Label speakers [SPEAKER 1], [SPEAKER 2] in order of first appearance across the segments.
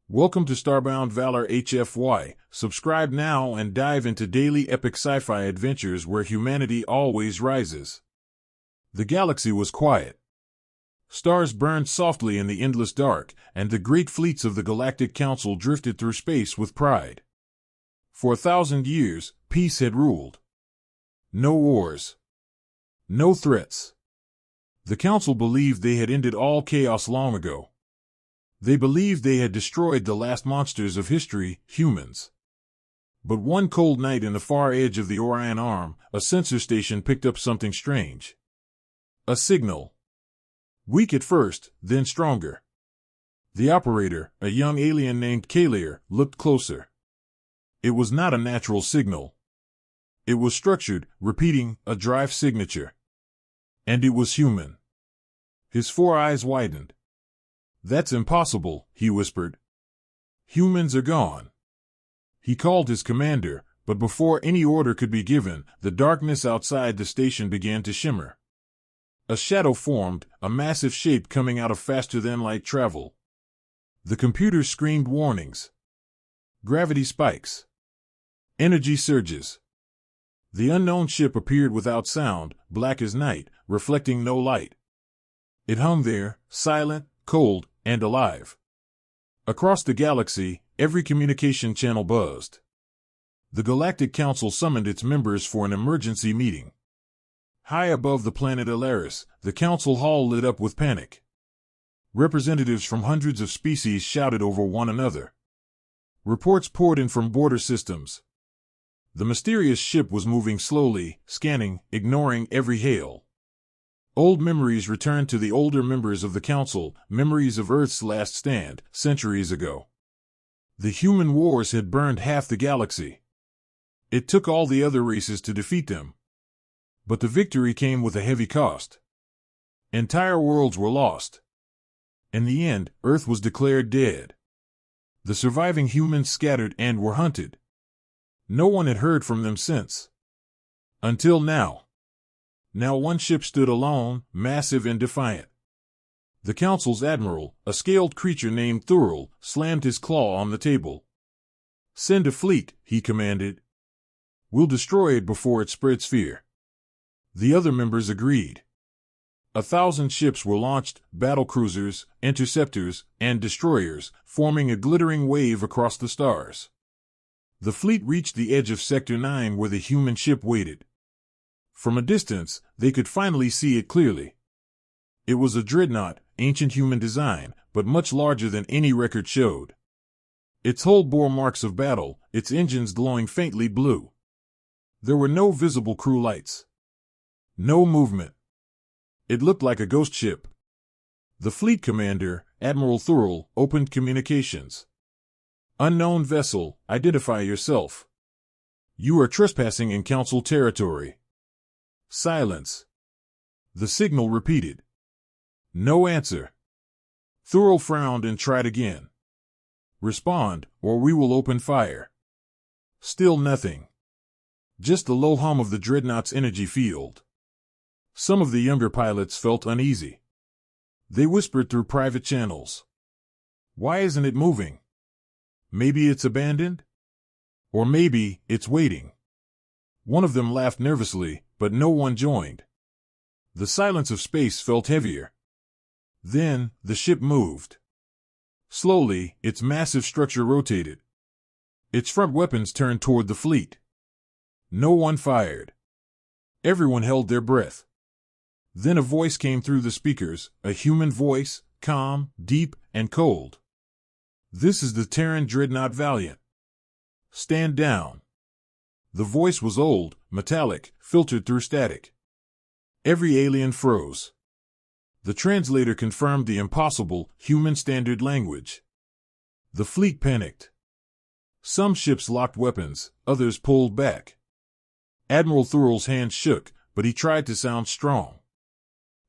[SPEAKER 1] Welcome to Starbound Valor HFY. Subscribe now and dive into daily epic sci-fi adventures where humanity always rises. The galaxy was quiet. Stars burned softly in the endless dark, and the great fleets of the Galactic Council drifted through space with pride. For 1,000 years, peace had ruled. No wars. No threats. The Council believed they had ended all chaos long ago. They believed they had destroyed the last monsters of history, humans. But one cold night in the far edge of the Orion Arm, a sensor station picked up something strange. A signal. Weak at first, then stronger. The operator, a young alien named Kalier, looked closer. It was not a natural signal. It was structured, repeating a drive signature. And it was human. His 4 eyes widened. "That's impossible," he whispered. "Humans are gone." He called his commander, but before any order could be given, the darkness outside the station began to shimmer. A shadow formed, a massive shape coming out of faster-than-light travel. The computers screamed warnings. Gravity spikes. Energy surges. The unknown ship appeared without sound, black as night, reflecting no light. It hung there, silent, cold, and alive. Across the galaxy, every communication channel buzzed. The Galactic Council summoned its members for an emergency meeting. High above the planet Alaris, the council hall lit up with panic. Representatives from hundreds of species shouted over one another. Reports poured in from border systems. The mysterious ship was moving slowly, scanning, ignoring every hail. Old memories returned to the older members of the Council, memories of Earth's last stand, centuries ago. The human wars had burned half the galaxy. It took all the other races to defeat them. But the victory came with a heavy cost. Entire worlds were lost. In the end, Earth was declared dead. The surviving humans scattered and were hunted. No one had heard from them since. Until now. Now one ship stood alone, massive and defiant. The Council's admiral, a scaled creature named Thurl, slammed his claw on the table. "Send a fleet," he commanded. "We'll destroy it before it spreads fear." The other members agreed. 1,000 ships were launched, battlecruisers, interceptors, and destroyers, forming a glittering wave across the stars. The fleet reached the edge of Sector 9 where the human ship waited. From a distance, they could finally see it clearly. It was a dreadnought, ancient human design, but much larger than any record showed. Its hull bore marks of battle, its engines glowing faintly blue. There were no visible crew lights. No movement. It looked like a ghost ship. The fleet commander, Admiral Thurl, opened communications. "Unknown vessel, identify yourself. You are trespassing in Council territory." Silence. The signal repeated. No answer. Thurl frowned and tried again. "Respond, or we will open fire." Still nothing. Just the low hum of the dreadnought's energy field. Some of the younger pilots felt uneasy. They whispered through private channels. "Why isn't it moving? Maybe it's abandoned? Or maybe it's waiting." One of them laughed nervously, but no one joined. The silence of space felt heavier. Then, the ship moved. Slowly, its massive structure rotated. Its front weapons turned toward the fleet. No one fired. Everyone held their breath. Then a voice came through the speakers, a human voice, calm, deep, and cold. "This is the Terran dreadnought Valiant. Stand down." The voice was old, metallic, filtered through static. Every alien froze. The translator confirmed the impossible, human standard language. The fleet panicked. Some ships locked weapons, others pulled back. Admiral Thurl's hands shook, but he tried to sound strong.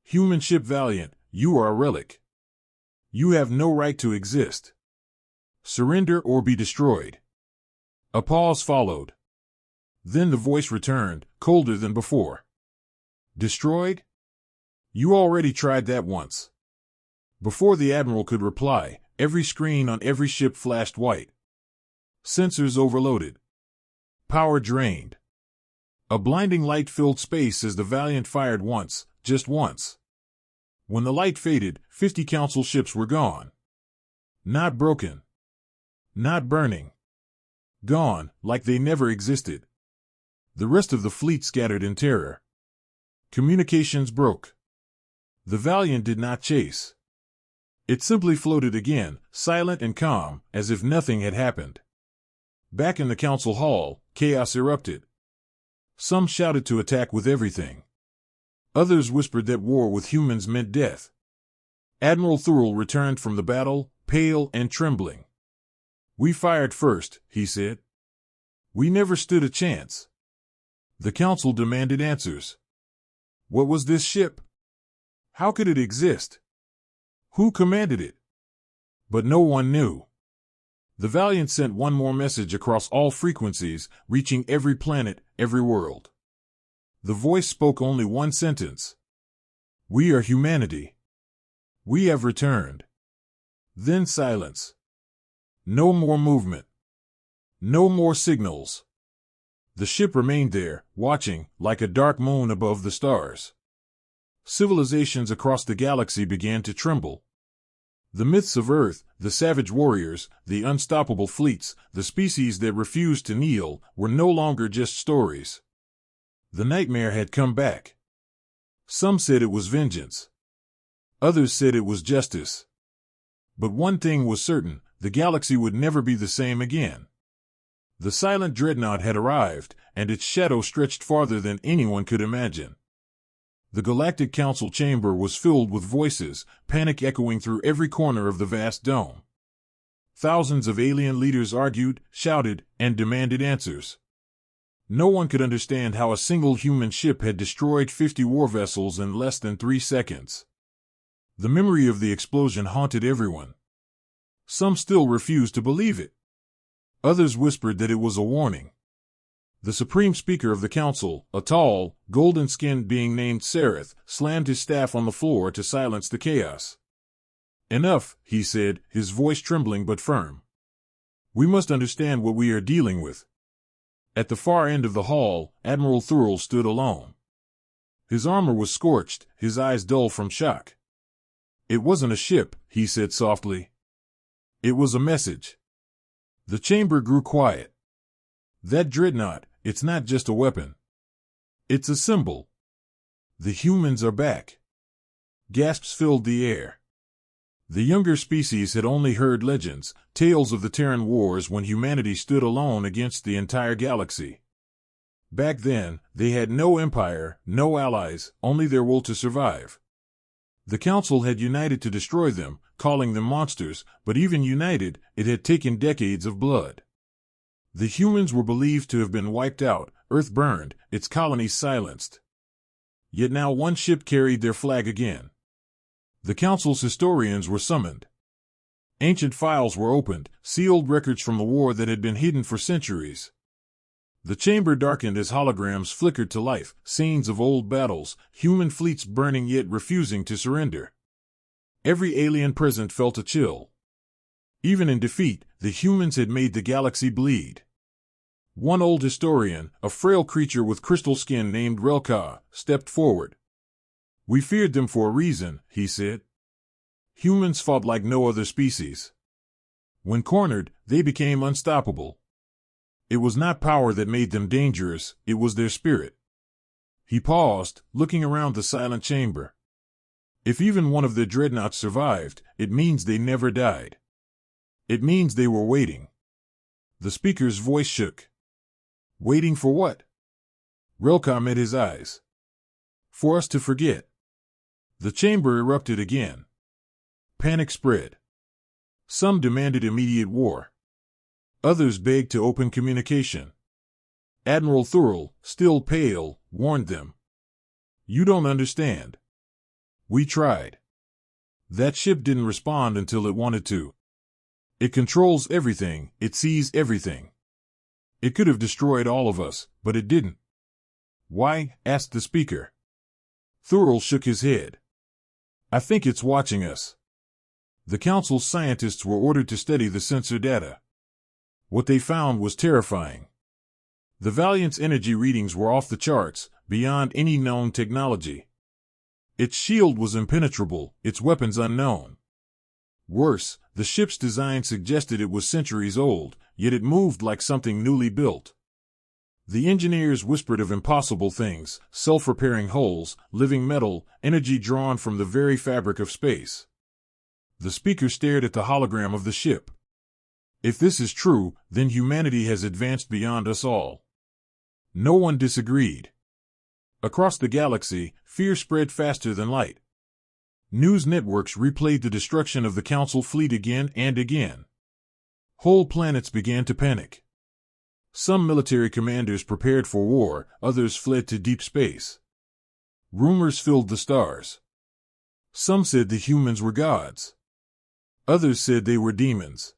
[SPEAKER 1] "Human ship Valiant, you are a relic. You have no right to exist. Surrender or be destroyed." A pause followed. Then the voice returned, colder than before. "Destroyed? You already tried that once." Before the Admiral could reply, Every screen on every ship flashed white. Sensors overloaded. Power drained. A blinding light filled space as the Valiant fired once, just once. When the light faded, 50 Council ships were gone. Not broken. Not burning. Gone, like they never existed. The rest of the fleet scattered in terror. Communications broke. The Valiant did not chase. It simply floated again, silent and calm, as if nothing had happened. Back in the council hall, chaos erupted. Some shouted to attack with everything. Others whispered that war with humans meant death. Admiral Thurl returned from the battle, pale and trembling. "We fired first," he said. "We never stood a chance." The council demanded answers. What was this ship? How could it exist? Who commanded it? But no one knew. The Valiant sent one more message across all frequencies, reaching every planet, every world. The voice spoke only one sentence. "We are humanity. We have returned." Then silence. No more movement. No more signals. The ship remained there, watching, like a dark moon above the stars. Civilizations across the galaxy began to tremble. The myths of Earth, the savage warriors, the unstoppable fleets, the species that refused to kneel, were no longer just stories. The nightmare had come back. Some said it was vengeance. Others said it was justice. But one thing was certain, the galaxy would never be the same again. The silent dreadnought had arrived, and its shadow stretched farther than anyone could imagine. The Galactic Council chamber was filled with voices, panic echoing through every corner of the vast dome. Thousands of alien leaders argued, shouted, and demanded answers. No one could understand how a single human ship had destroyed 50 war vessels in less than 3 seconds. The memory of the explosion haunted everyone. Some still refused to believe it. Others whispered that it was a warning. The supreme speaker of the council, a tall, golden-skinned being named Sereth, slammed his staff on the floor to silence the chaos. "Enough," he said, his voice trembling but firm. "We must understand what we are dealing with." At the far end of the hall, Admiral Thurl stood alone. His armor was scorched, his eyes dull from shock. "It wasn't a ship," he said softly. "It was a message." The chamber grew quiet. "That dreadnought, it's not just a weapon. It's a symbol. The humans are back." Gasps filled the air. The younger species had only heard legends, tales of the Terran wars when humanity stood alone against the entire galaxy. Back then, they had no empire, no allies, only their will to survive. The Council had united to destroy them, calling them monsters, but even united, it had taken decades of blood. The humans were believed to have been wiped out, Earth burned, its colonies silenced. Yet now one ship carried their flag again. The Council's historians were summoned. Ancient files were opened, sealed records from a war that had been hidden for centuries. The chamber darkened as holograms flickered to life, scenes of old battles, human fleets burning yet refusing to surrender. Every alien present felt a chill. Even in defeat, the humans had made the galaxy bleed. One old historian, a frail creature with crystal skin named Relka, stepped forward. "We feared them for a reason," he said. "Humans fought like no other species. When cornered, they became unstoppable. It was not power that made them dangerous, it was their spirit." He paused, looking around the silent chamber. "If even one of their dreadnoughts survived, it means they never died. It means they were waiting." The speaker's voice shook. "Waiting for what?" Relka met his eyes. "For us to forget." The chamber erupted again. Panic spread. Some demanded immediate war. Others begged to open communication. Admiral Thurl, still pale, warned them. "You don't understand. We tried. That ship didn't respond until it wanted to. It controls everything, it sees everything. It could have destroyed all of us, but it didn't." "Why?" asked the speaker. Thurl shook his head. "I think it's watching us." The Council's scientists were ordered to study the sensor data. What they found was terrifying. The Valiant's energy readings were off the charts, beyond any known technology. Its shield was impenetrable, its weapons unknown. Worse, the ship's design suggested it was centuries old, yet it moved like something newly built. The engineers whispered of impossible things, self-repairing hulls, living metal, energy drawn from the very fabric of space. The speaker stared at the hologram of the ship. If this is true, then humanity has advanced beyond us all. No one disagreed. Across the galaxy, fear spread faster than light. News networks replayed the destruction of the Council fleet again and again. Whole planets began to panic. Some military commanders prepared for war, others fled to deep space. Rumors filled the stars. Some said the humans were gods. Others said they were demons.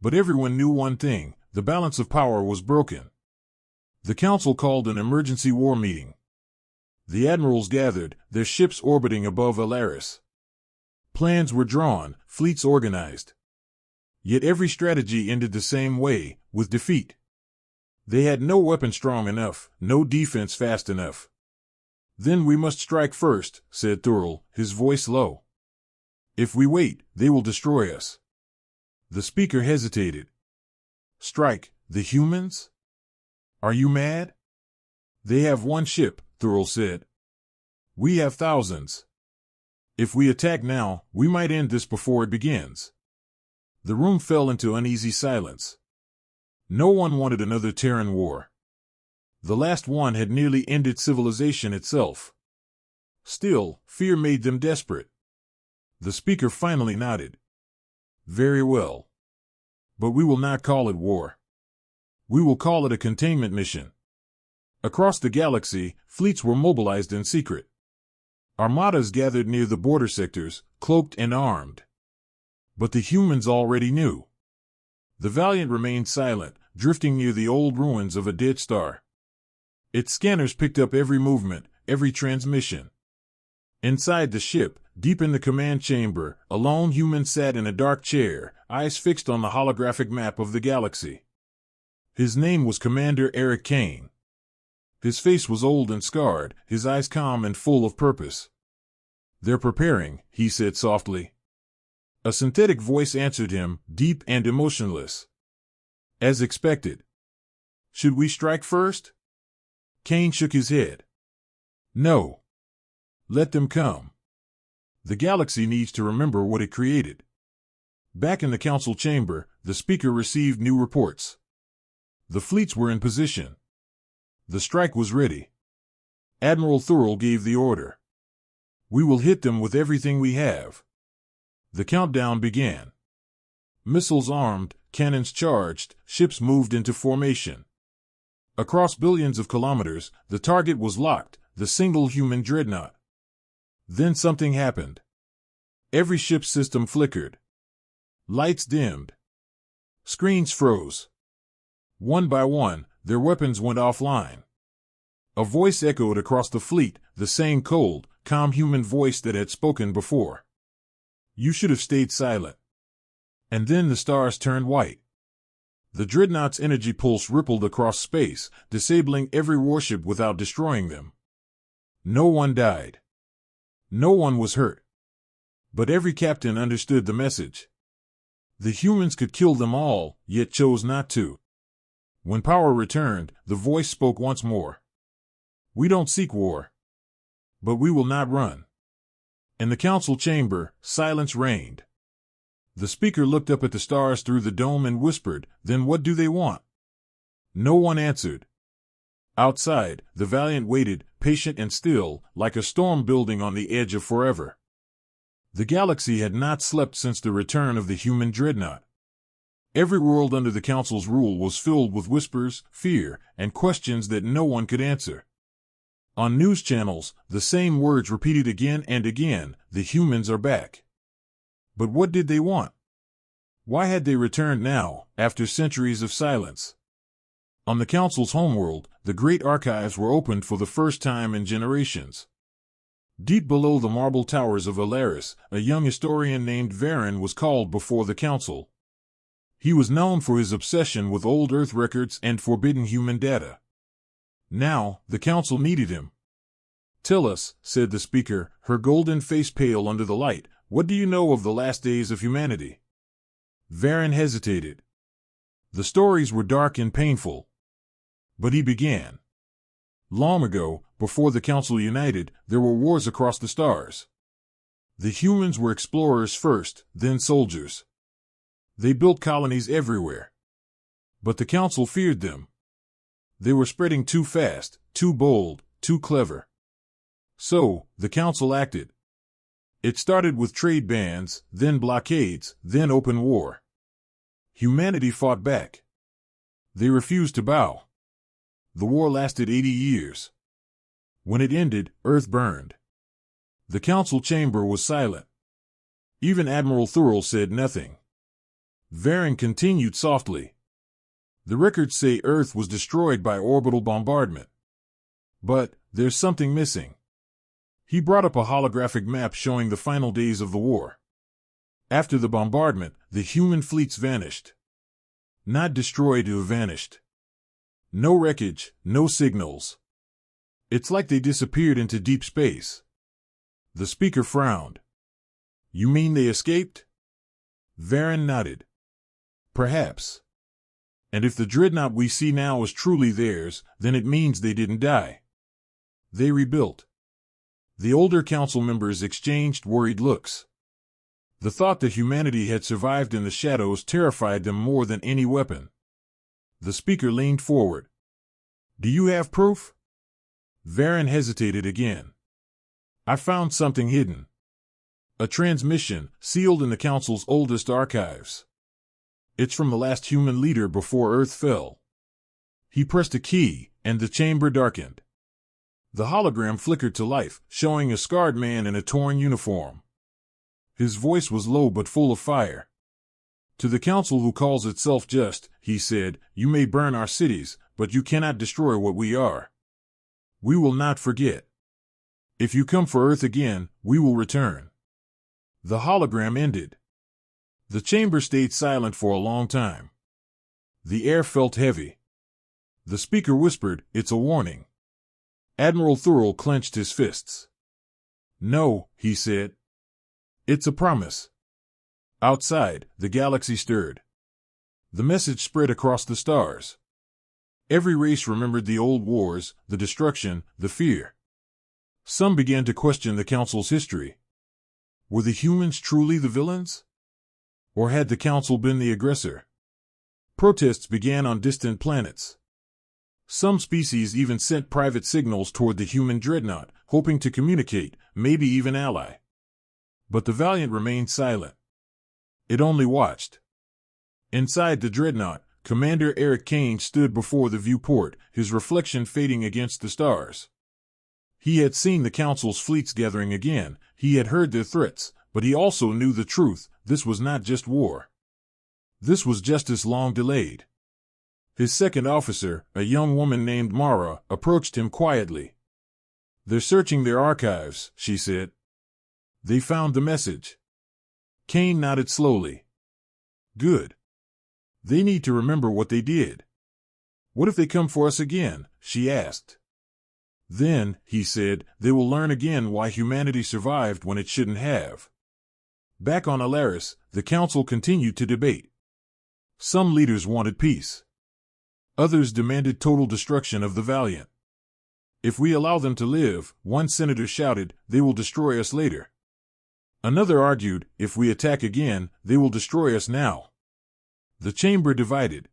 [SPEAKER 1] But everyone knew one thing: the balance of power was broken. The Council called an emergency war meeting. The admirals gathered, their ships orbiting above Alaris. Plans were drawn, fleets organized. Yet every strategy ended the same way, with defeat. They had no weapon strong enough, no defense fast enough. "Then we must strike first," said Thurl, his voice low. "If we wait, they will destroy us." The speaker hesitated. "Strike, the humans? Are you mad?" "They have one ship," Thurl said. "We have thousands. If we attack now, we might end this before it begins." The room fell into uneasy silence. No one wanted another Terran war. The last one had nearly ended civilization itself. Still, fear made them desperate. The speaker finally nodded. "Very well. But we will not call it war. We will call it a containment mission." Across the galaxy, fleets were mobilized in secret. Armadas gathered near the border sectors, cloaked and armed. But the humans already knew. The Valiant remained silent, drifting near the old ruins of a dead star. Its scanners picked up every movement, every transmission. Inside the ship, deep in the command chamber, a lone human sat in a dark chair, eyes fixed on the holographic map of the galaxy. His name was Commander Eric Kane. His face was old and scarred, his eyes calm and full of purpose. "They're preparing," he said softly. A synthetic voice answered him, deep and emotionless. "As expected." "Should we strike first?" Kane shook his head. "No. Let them come. The galaxy needs to remember what it created." Back in the Council chamber, the speaker received new reports. The fleets were in position. The strike was ready. Admiral Thurl gave the order. "We will hit them with everything we have." The countdown began. Missiles armed, cannons charged, ships moved into formation. Across billions of kilometers, the target was locked, the single human dreadnought. Then something happened. Every ship's system flickered. Lights dimmed. Screens froze. One by one, their weapons went offline. A voice echoed across the fleet, the same cold, calm human voice that had spoken before. "You should have stayed silent." And then the stars turned white. The dreadnought's energy pulse rippled across space, disabling every warship without destroying them. No one died. No one was hurt. But every captain understood the message. The humans could kill them all, yet chose not to. When power returned, the voice spoke once more. "We don't seek war. But we will not run." In the Council chamber, silence reigned. The speaker looked up at the stars through the dome and whispered, "Then what do they want?" No one answered. Outside, the Valiant waited, patient and still, like a storm building on the edge of forever. The galaxy had not slept since the return of the human dreadnought. Every world under the Council's rule was filled with whispers, fear, and questions that no one could answer. On news channels, the same words repeated again and again: "The humans are back." But what did they want? Why had they returned now, after centuries of silence? On the Council's homeworld, the great archives were opened for the first time in generations. Deep below the marble towers of Alaris, a young historian named Varen was called before the council. He was known for his obsession with old Earth records and forbidden human data. Now, the council needed him. "Tell us," said the speaker, her golden face pale under the light, "what do you know of the last days of humanity?" Varen hesitated. The stories were dark and painful. But he began. Long ago, before the council united, there were wars across the stars. The humans were explorers first, then soldiers. They built colonies everywhere. But the council feared them. They were spreading too fast, too bold, too clever. So, the council acted. It started with trade bans, then blockades, then open war. Humanity fought back. They refused to bow. The war lasted 80 years. When it ended, Earth burned. The council chamber was silent. Even Admiral Thurl said nothing. Varen continued softly. The records say Earth was destroyed by orbital bombardment. But there's something missing. He brought up a holographic map showing the final days of the war. After the bombardment, the human fleets vanished. Not destroyed or vanished. No wreckage, no signals. It's like they disappeared into deep space. The speaker frowned. "You mean they escaped?" Varen nodded. "Perhaps. And if the dreadnought we see now is truly theirs, then it means they didn't die. They rebuilt." The older council members exchanged worried looks. The thought that humanity had survived in the shadows terrified them more than any weapon. The speaker leaned forward. "Do you have proof?" Varen hesitated again. "I found something hidden. A transmission, sealed in the council's oldest archives. It's from the last human leader before Earth fell." He pressed a key, and the chamber darkened. The hologram flickered to life, showing a scarred man in a torn uniform. His voice was low but full of fire. "To the council who calls itself just," he said, "you may burn our cities, but you cannot destroy what we are. We will not forget. If you come for Earth again, we will return." The hologram ended. The chamber stayed silent for a long time. The air felt heavy. The speaker whispered, "It's a warning." Admiral Thurl clenched his fists. "No," he said. "It's a promise." Outside, the galaxy stirred. The message spread across the stars. Every race remembered the old wars, the destruction, the fear. Some began to question the council's history. Were the humans truly the villains? Or had the council been the aggressor? Protests began on distant planets. Some species even sent private signals toward the human dreadnought, hoping to communicate, maybe even ally. But the Valiant remained silent. It only watched. Inside the dreadnought, Commander Eric Kane stood before the viewport, his reflection fading against the stars. He had seen the council's fleets gathering again, he had heard their threats, but he also knew the truth: this was not just war. This was justice long delayed. His second officer, a young woman named Mara, approached him quietly. "They're searching their archives," she said. "They found the message." Kane nodded slowly. "Good. They need to remember what they did." "What if they come for us again?" she asked. "Then," he said, "they will learn again why humanity survived when it shouldn't have." Back on Alaris, the council continued to debate. Some leaders wanted peace. Others demanded total destruction of the Valiant. "If we allow them to live," one senator shouted, "they will destroy us later." Another argued, "If we attack again, they will destroy us now." The chamber divided.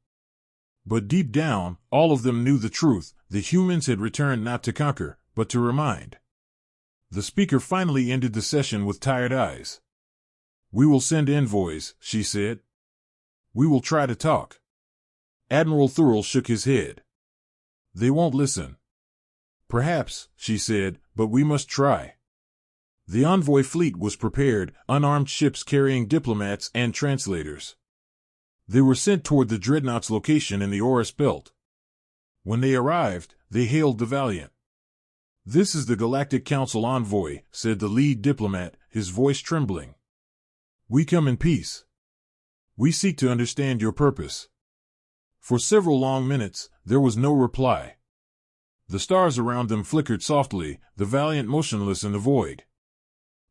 [SPEAKER 1] But deep down, all of them knew the truth: the humans had returned not to conquer, but to remind. The speaker finally ended the session with tired eyes. "We will send envoys," she said. "We will try to talk." Admiral Thurl shook his head. "They won't listen." "Perhaps," she said, "but we must try." The envoy fleet was prepared, unarmed ships carrying diplomats and translators. They were sent toward the dreadnought's location in the Oris Belt. When they arrived, they hailed the Valiant. "This is the Galactic Council envoy," said the lead diplomat, his voice trembling. "We come in peace. We seek to understand your purpose." For several long minutes, there was no reply. The stars around them flickered softly, the Valiant motionless in the void.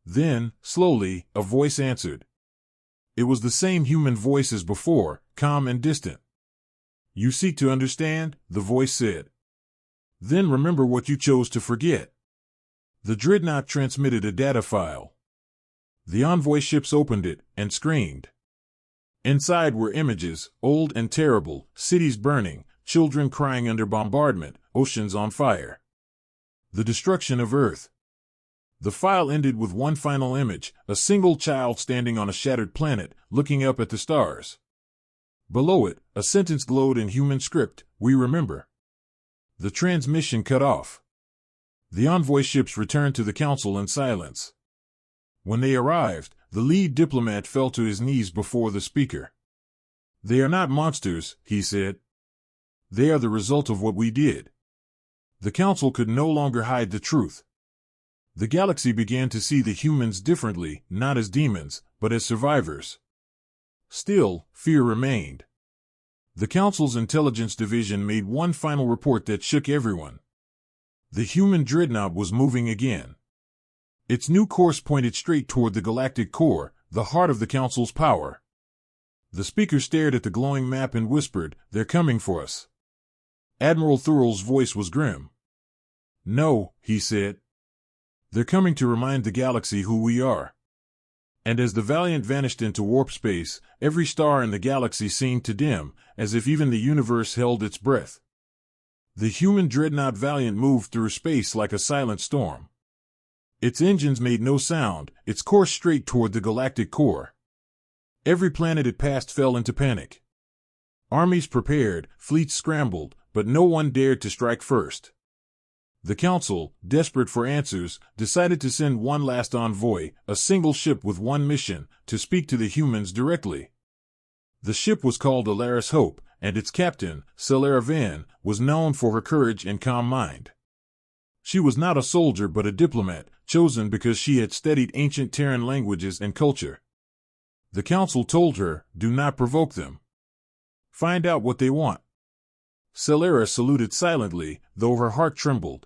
[SPEAKER 1] Then, slowly, a voice answered. It was the same human voice as before, calm and distant. "You seek to understand," the voice said. "Then remember what you chose to forget." The dreadnought transmitted a data file. The envoy ships opened it and screamed. Inside were images, old and terrible, cities burning, children crying under bombardment, oceans on fire. The destruction of Earth. The file ended with one final image, a single child standing on a shattered planet, looking up at the stars. Below it, a sentence glowed in human script, "We remember." The transmission cut off. The envoy ships returned to the council in silence. When they arrived, the lead diplomat fell to his knees before the speaker. "They are not monsters," he said. "They are the result of what we did." The council could no longer hide the truth. The galaxy began to see the humans differently, not as demons, but as survivors. Still, fear remained. The council's intelligence division made one final report that shook everyone. The human dreadnought was moving again. Its new course pointed straight toward the galactic core, the heart of the council's power. The speaker stared at the glowing map and whispered, "They're coming for us." Admiral Thurl's voice was grim. "No," he said. "They're coming to remind the galaxy who we are." And as the Valiant vanished into warp space, every star in the galaxy seemed to dim, as if even the universe held its breath. The human dreadnought Valiant moved through space like a silent storm. Its engines made no sound, its course straight toward the galactic core. Every planet it passed fell into panic. Armies prepared, fleets scrambled, but no one dared to strike first. The council, desperate for answers, decided to send one last envoy, a single ship with one mission, to speak to the humans directly. The ship was called Alaris Hope, and its captain, Celera Van, was known for her courage and calm mind. She was not a soldier but a diplomat, chosen because she had studied ancient Terran languages and culture. The council told her, "Do not provoke them. Find out what they want." Celera saluted silently, though her heart trembled.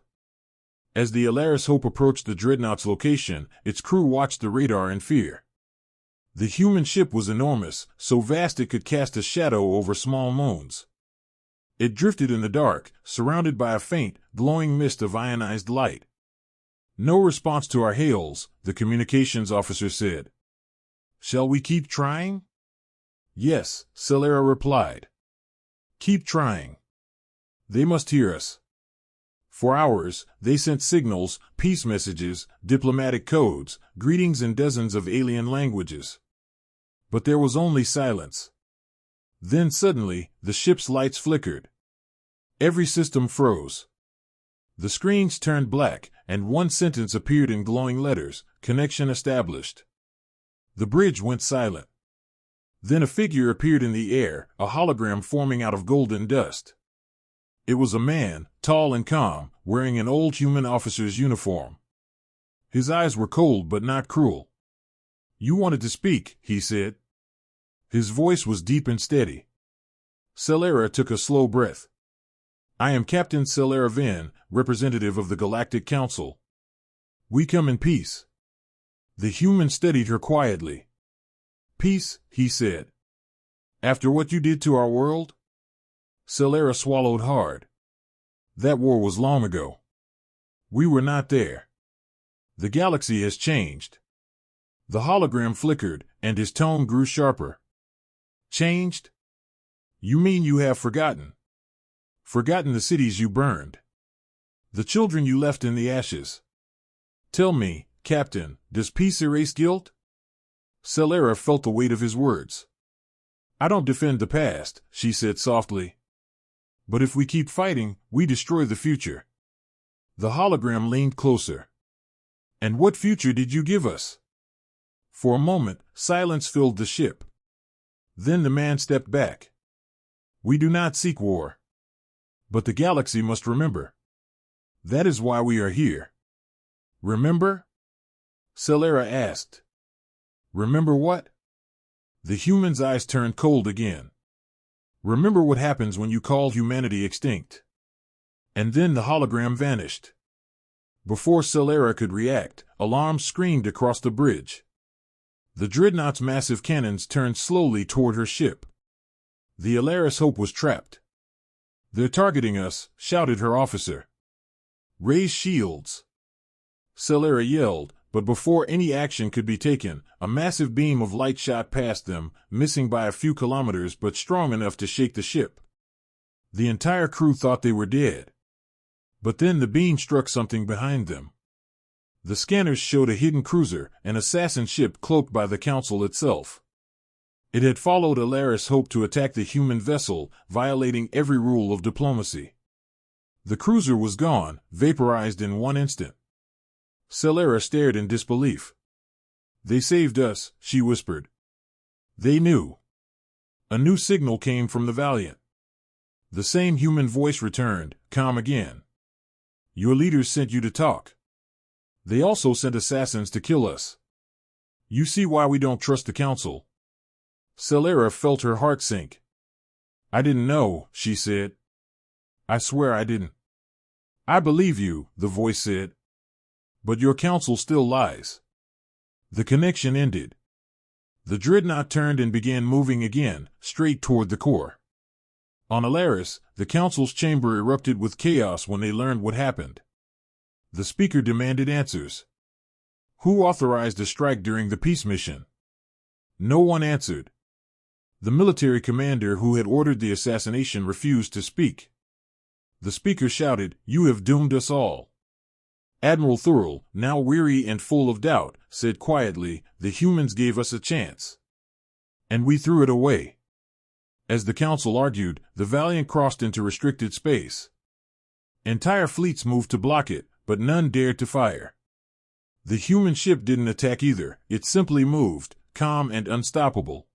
[SPEAKER 1] As the Alaris Hope approached the dreadnought's location, its crew watched the radar in fear. The human ship was enormous, so vast it could cast a shadow over small moons. It drifted in the dark, surrounded by a faint, glowing mist of ionized light. "No response to our hails," the communications officer said. "Shall we keep trying?" "Yes," Celera replied. "Keep trying. They must hear us." For hours, they sent signals, peace messages, diplomatic codes, greetings in dozens of alien languages. But there was only silence. Then suddenly, the ship's lights flickered. Every system froze. The screens turned black, and one sentence appeared in glowing letters, "Connection established." The bridge went silent. Then a figure appeared in the air, a hologram forming out of golden dust. It was a man, tall and calm, wearing an old human officer's uniform. His eyes were cold but not cruel. "You wanted to speak," he said. His voice was deep and steady. Celera took a slow breath. "I am Captain Celera Van, representative of the Galactic Council. We come in peace." The human studied her quietly. "Peace," he said. "After what you did to our world?" Celera swallowed hard. "That war was long ago. We were not there. The galaxy has changed." The hologram flickered, and his tone grew sharper. "Changed? You mean you have forgotten? Forgotten the cities you burned? The children you left in the ashes? Tell me, Captain, does peace erase guilt?" Celera felt the weight of his words. "I don't defend the past," she said softly. "But if we keep fighting, we destroy the future." The hologram leaned closer. "And what future did you give us?" For a moment, silence filled the ship. Then the man stepped back. "We do not seek war. But the galaxy must remember. That is why we are here. Remember? Celera asked. Remember what? The human's eyes turned cold again. Remember what happens when you call humanity extinct. And then the hologram vanished. Before Celera could react, alarms screamed across the bridge. The dreadnought's massive cannons turned slowly toward her ship. The Alaris Hope was trapped. They're targeting us, shouted her officer. Raise shields. Celera yelled, but before any action could be taken, a massive beam of light shot past them, missing by a few kilometers but strong enough to shake the ship. The entire crew thought they were dead. But then the beam struck something behind them. The scanners showed a hidden cruiser, an assassin ship cloaked by the Council itself. It had followed Alaris Hope to attack the human vessel, violating every rule of diplomacy. The cruiser was gone, vaporized in one instant. Celera stared in disbelief. They saved us, she whispered. They knew. A new signal came from the Valiant. The same human voice returned, calm again. Your leaders sent you to talk. They also sent assassins to kill us. You see why we don't trust the Council. Celera felt her heart sink. I didn't know, she said. I swear I didn't. I believe you, the voice said. But your counsel still lies. The connection ended. The dreadnought turned and began moving again, straight toward the core. On Alaris, the council's chamber erupted with chaos when they learned what happened. The speaker demanded answers. Who authorized a strike during the peace mission? No one answered. The military commander who had ordered the assassination refused to speak. The speaker shouted, You have doomed us all. Admiral Thurl, now weary and full of doubt, said quietly, The humans gave us a chance. And we threw it away. As the council argued, the Valiant crossed into restricted space. Entire fleets moved to block it, but none dared to fire. The human ship didn't attack either, it simply moved, calm and unstoppable.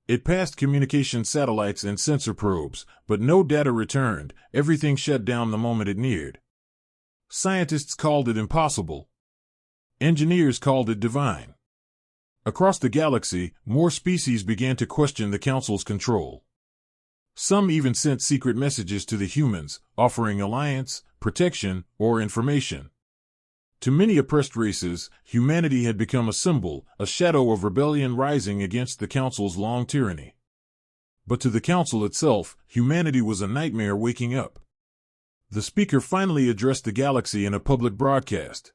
[SPEAKER 1] It passed communication satellites and sensor probes, but no data returned, everything shut down the moment it neared. Scientists called it impossible. Engineers called it divine. Across the galaxy, more species began to question the Council's control. Some even sent secret messages to the humans, offering alliance, protection, or information. To many oppressed races, humanity had become a symbol, a shadow of rebellion rising against the Council's long tyranny. But to the Council itself, humanity was a nightmare waking up. The speaker finally addressed the galaxy in a public broadcast.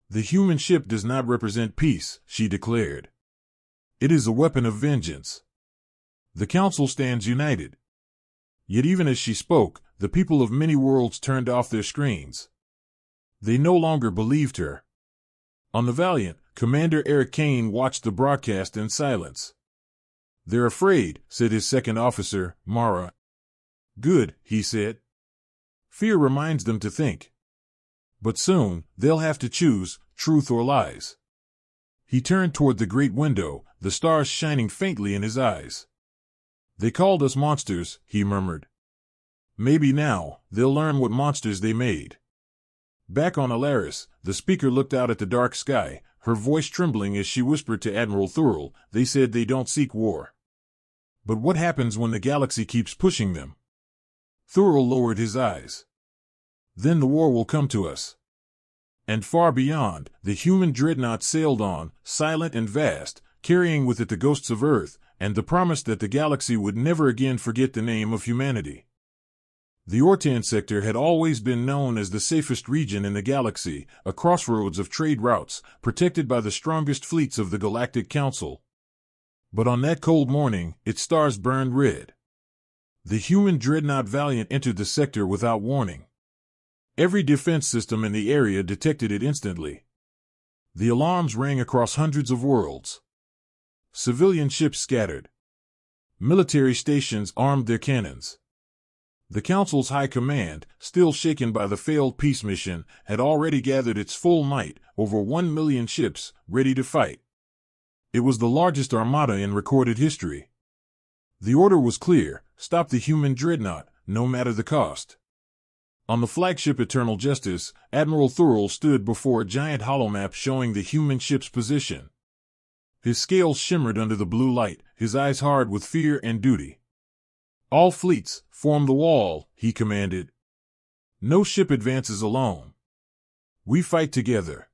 [SPEAKER 1] The human ship does not represent peace, she declared. It is a weapon of vengeance. The Council stands united. Yet even as she spoke, the people of many worlds turned off their screens. They no longer believed her. On the Valiant, Commander Eric Kane watched the broadcast in silence. They're afraid, said his second officer, Mara. Good, he said. Fear reminds them to think. But soon, they'll have to choose, truth or lies. He turned toward the great window, the stars shining faintly in his eyes. They called us monsters, he murmured. Maybe now, they'll learn what monsters they made. Back on Alaris, the speaker looked out at the dark sky, her voice trembling as she whispered to Admiral Thurl, They said they don't seek war. But what happens when the galaxy keeps pushing them? Thurl lowered his eyes. Then the war will come to us. And far beyond, the human dreadnought sailed on, silent and vast, carrying with it the ghosts of Earth, and the promise that the galaxy would never again forget the name of humanity. The Ortan sector had always been known as the safest region in the galaxy, a crossroads of trade routes, protected by the strongest fleets of the Galactic Council. But on that cold morning, its stars burned red. The human dreadnought Valiant entered the sector without warning. Every defense system in the area detected it instantly. The alarms rang across hundreds of worlds. Civilian ships scattered. Military stations armed their cannons. The Council's high command, still shaken by the failed peace mission, had already gathered its full might, over 1 million ships, ready to fight. It was the largest armada in recorded history. The order was clear, stop the human dreadnought, no matter the cost. On the flagship Eternal Justice, Admiral Thurl stood before a giant holomap showing the human ship's position. His scales shimmered under the blue light, his eyes hard with fear and duty. "All fleets, form the wall," he commanded. "No ship advances alone. We fight together."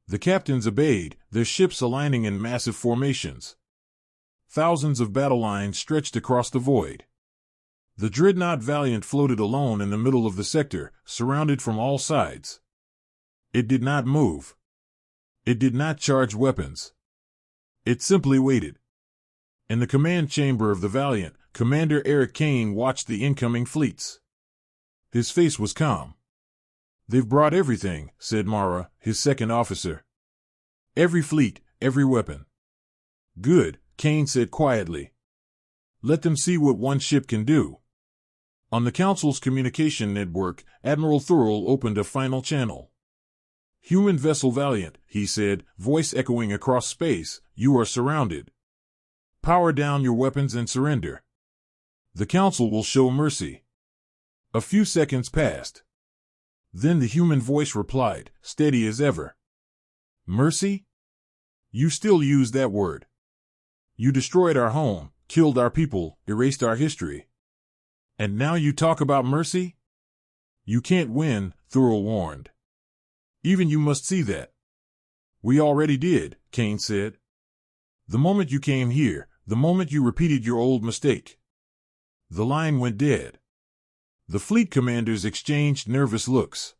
[SPEAKER 1] The captains obeyed, their ships aligning in massive formations. Thousands of battle lines stretched across the void. The dreadnought Valiant floated alone in the middle of the sector, surrounded from all sides. It did not move. It did not charge weapons. It simply waited. In the command chamber of the Valiant, Commander Eric Kane watched the incoming fleets. His face was calm. "They've brought everything," said Mara, his second officer. "Every fleet, every weapon." "Good," Kane said quietly. "Let them see what one ship can do." On the Council's communication network, Admiral Thurl opened a final channel. "Human vessel Valiant," he said, voice echoing across space, "you are surrounded. Power down your weapons and surrender. The Council will show mercy." A few seconds passed. Then the human voice replied, steady as ever. "Mercy? You still use that word. You destroyed our home, killed our people, erased our history. And now you talk about mercy? You can't win," Thurl warned. "Even you must see that." "We already did," Kane said. "The moment you came here, the moment you repeated your old mistake." The line went dead. The fleet commanders exchanged nervous looks.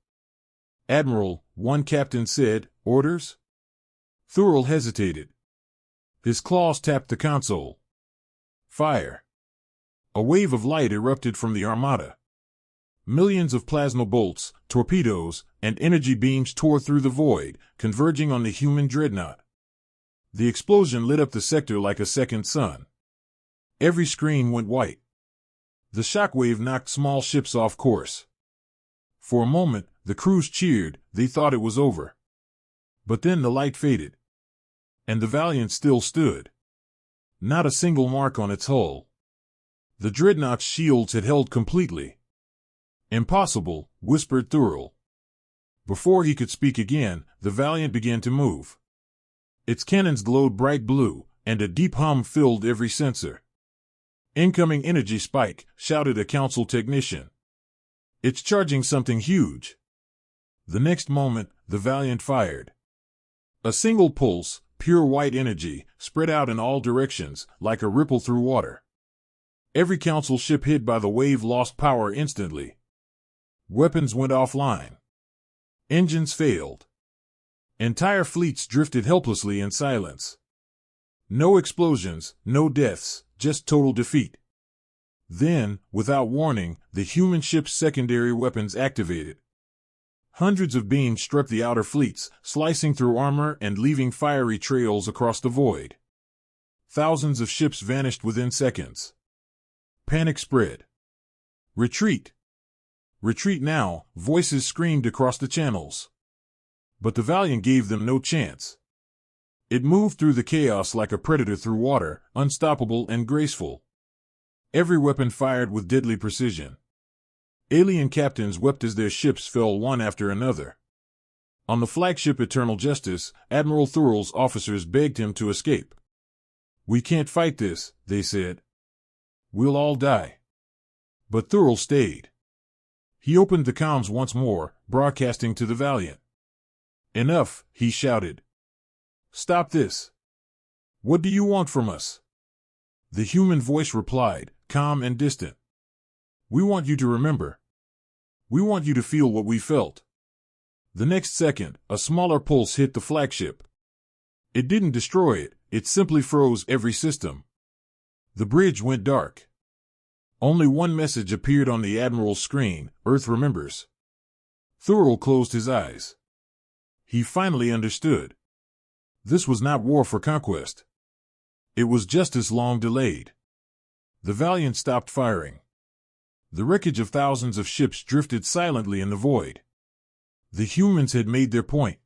[SPEAKER 1] "Admiral," one captain said, "orders?" Thurl hesitated. His claws tapped the console. "Fire." A wave of light erupted from the armada. Millions of plasma bolts, torpedoes, and energy beams tore through the void, converging on the human dreadnought. The explosion lit up the sector like a second sun. Every screen went white. The shockwave knocked small ships off course. For a moment, the crews cheered, they thought it was over. But then the light faded. And the Valiant still stood. Not a single mark on its hull. The dreadnought's shields had held completely. "Impossible," whispered Thurl. Before he could speak again, the Valiant began to move. Its cannons glowed bright blue, and a deep hum filled every sensor. "Incoming energy spike," shouted a Council technician. "It's charging something huge." The next moment, the Valiant fired. A single pulse, pure white energy, spread out in all directions, like a ripple through water. Every Council ship hit by the wave lost power instantly. Weapons went offline. Engines failed. Entire fleets drifted helplessly in silence. No explosions, no deaths, just total defeat. Then, without warning, the human ship's secondary weapons activated. Hundreds of beams struck the outer fleets, slicing through armor and leaving fiery trails across the void. Thousands of ships vanished within seconds. Panic spread. "Retreat! Retreat now," voices screamed across the channels. But the Valiant gave them no chance. It moved through the chaos like a predator through water, unstoppable and graceful. Every weapon fired with deadly precision. Alien captains wept as their ships fell one after another. On the flagship Eternal Justice, Admiral Thurl's officers begged him to escape. "We can't fight this," they said. "We'll all die." But Thurl stayed. He opened the comms once more, broadcasting to the Valiant. "Enough," he shouted. "Stop this. What do you want from us?" The human voice replied, calm and distant. "We want you to remember. We want you to feel what we felt." The next second, a smaller pulse hit the flagship. It didn't destroy it, it simply froze every system. The bridge went dark. Only one message appeared on the Admiral's screen: "Earth remembers." Thurl closed his eyes. He finally understood. This was not war for conquest. It was justice long delayed. The Valiant stopped firing. The wreckage of thousands of ships drifted silently in the void. The humans had made their point.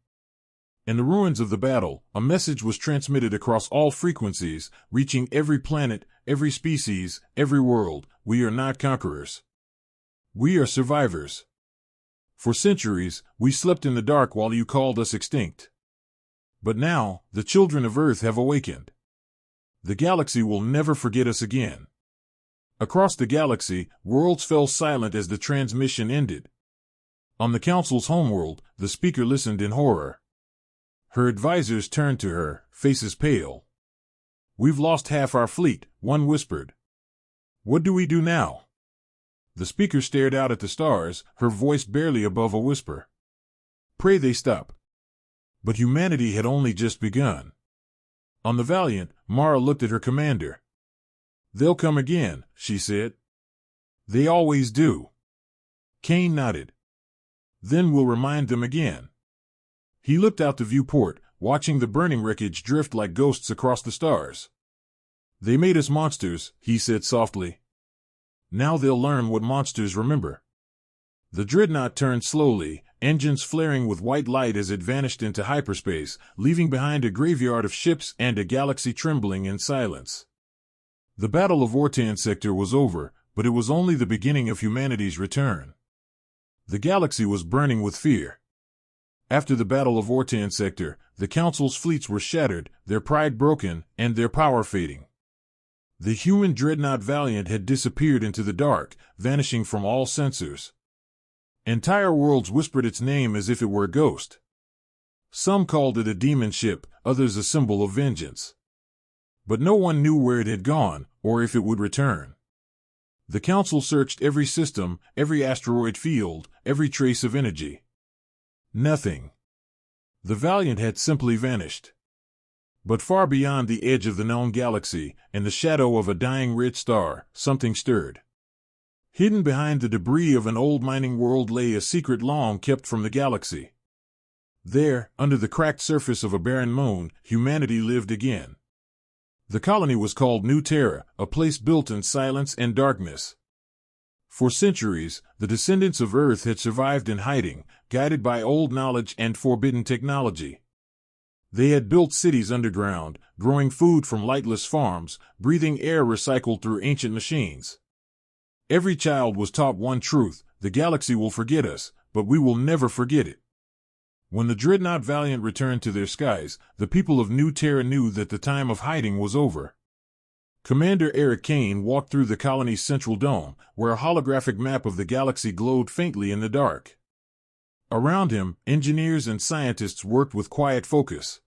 [SPEAKER 1] In the ruins of the battle, a message was transmitted across all frequencies, reaching every planet, every species, every world: "We are not conquerors. We are survivors." For centuries, we slept in the dark while you called us extinct. But now, the children of Earth have awakened. The galaxy will never forget us again. Across the galaxy, worlds fell silent as the transmission ended. On the Council's homeworld, the speaker listened in horror. Her advisors turned to her, faces pale. "We've lost half our fleet," one whispered. "What do we do now?" The speaker stared out at the stars, her voice barely above a whisper. "Pray they stop." But humanity had only just begun. On the Valiant, Mara looked at her commander. "They'll come again," she said. "They always do." Kane nodded. "Then we'll remind them again." He looked out the viewport, watching the burning wreckage drift like ghosts across the stars. "They made us monsters," he said softly. "Now they'll learn what monsters remember." The dreadnought turned slowly, engines flaring with white light as it vanished into hyperspace, leaving behind a graveyard of ships and a galaxy trembling in silence. The Battle of Ortan Sector was over, but it was only the beginning of humanity's return. The galaxy was burning with fear. After the Battle of Ortan Sector, the Council's fleets were shattered, their pride broken, and their power fading. The human dreadnought Valiant had disappeared into the dark, vanishing from all sensors. Entire worlds whispered its name as if it were a ghost. Some called it a demon ship, others a symbol of vengeance. But no one knew where it had gone, or if it would return. The Council searched every system, every asteroid field, every trace of energy. Nothing. The Valiant had simply vanished. But far beyond the edge of the known galaxy, in the shadow of a dying red star, something stirred. Hidden behind the debris of an old mining world lay a secret long kept from the galaxy. There, under the cracked surface of a barren moon, humanity lived again. The colony was called New Terra, a place built in silence and darkness. For centuries, the descendants of Earth had survived in hiding, guided by old knowledge and forbidden technology. They had built cities underground, growing food from lightless farms, breathing air recycled through ancient machines. Every child was taught one truth: the galaxy will forget us, but we will never forget it. When the dreadnought Valiant returned to their skies, the people of New Terra knew that the time of hiding was over. Commander Eric Kane walked through the colony's central dome, where a holographic map of the galaxy glowed faintly in the dark. Around him, engineers and scientists worked with quiet focus.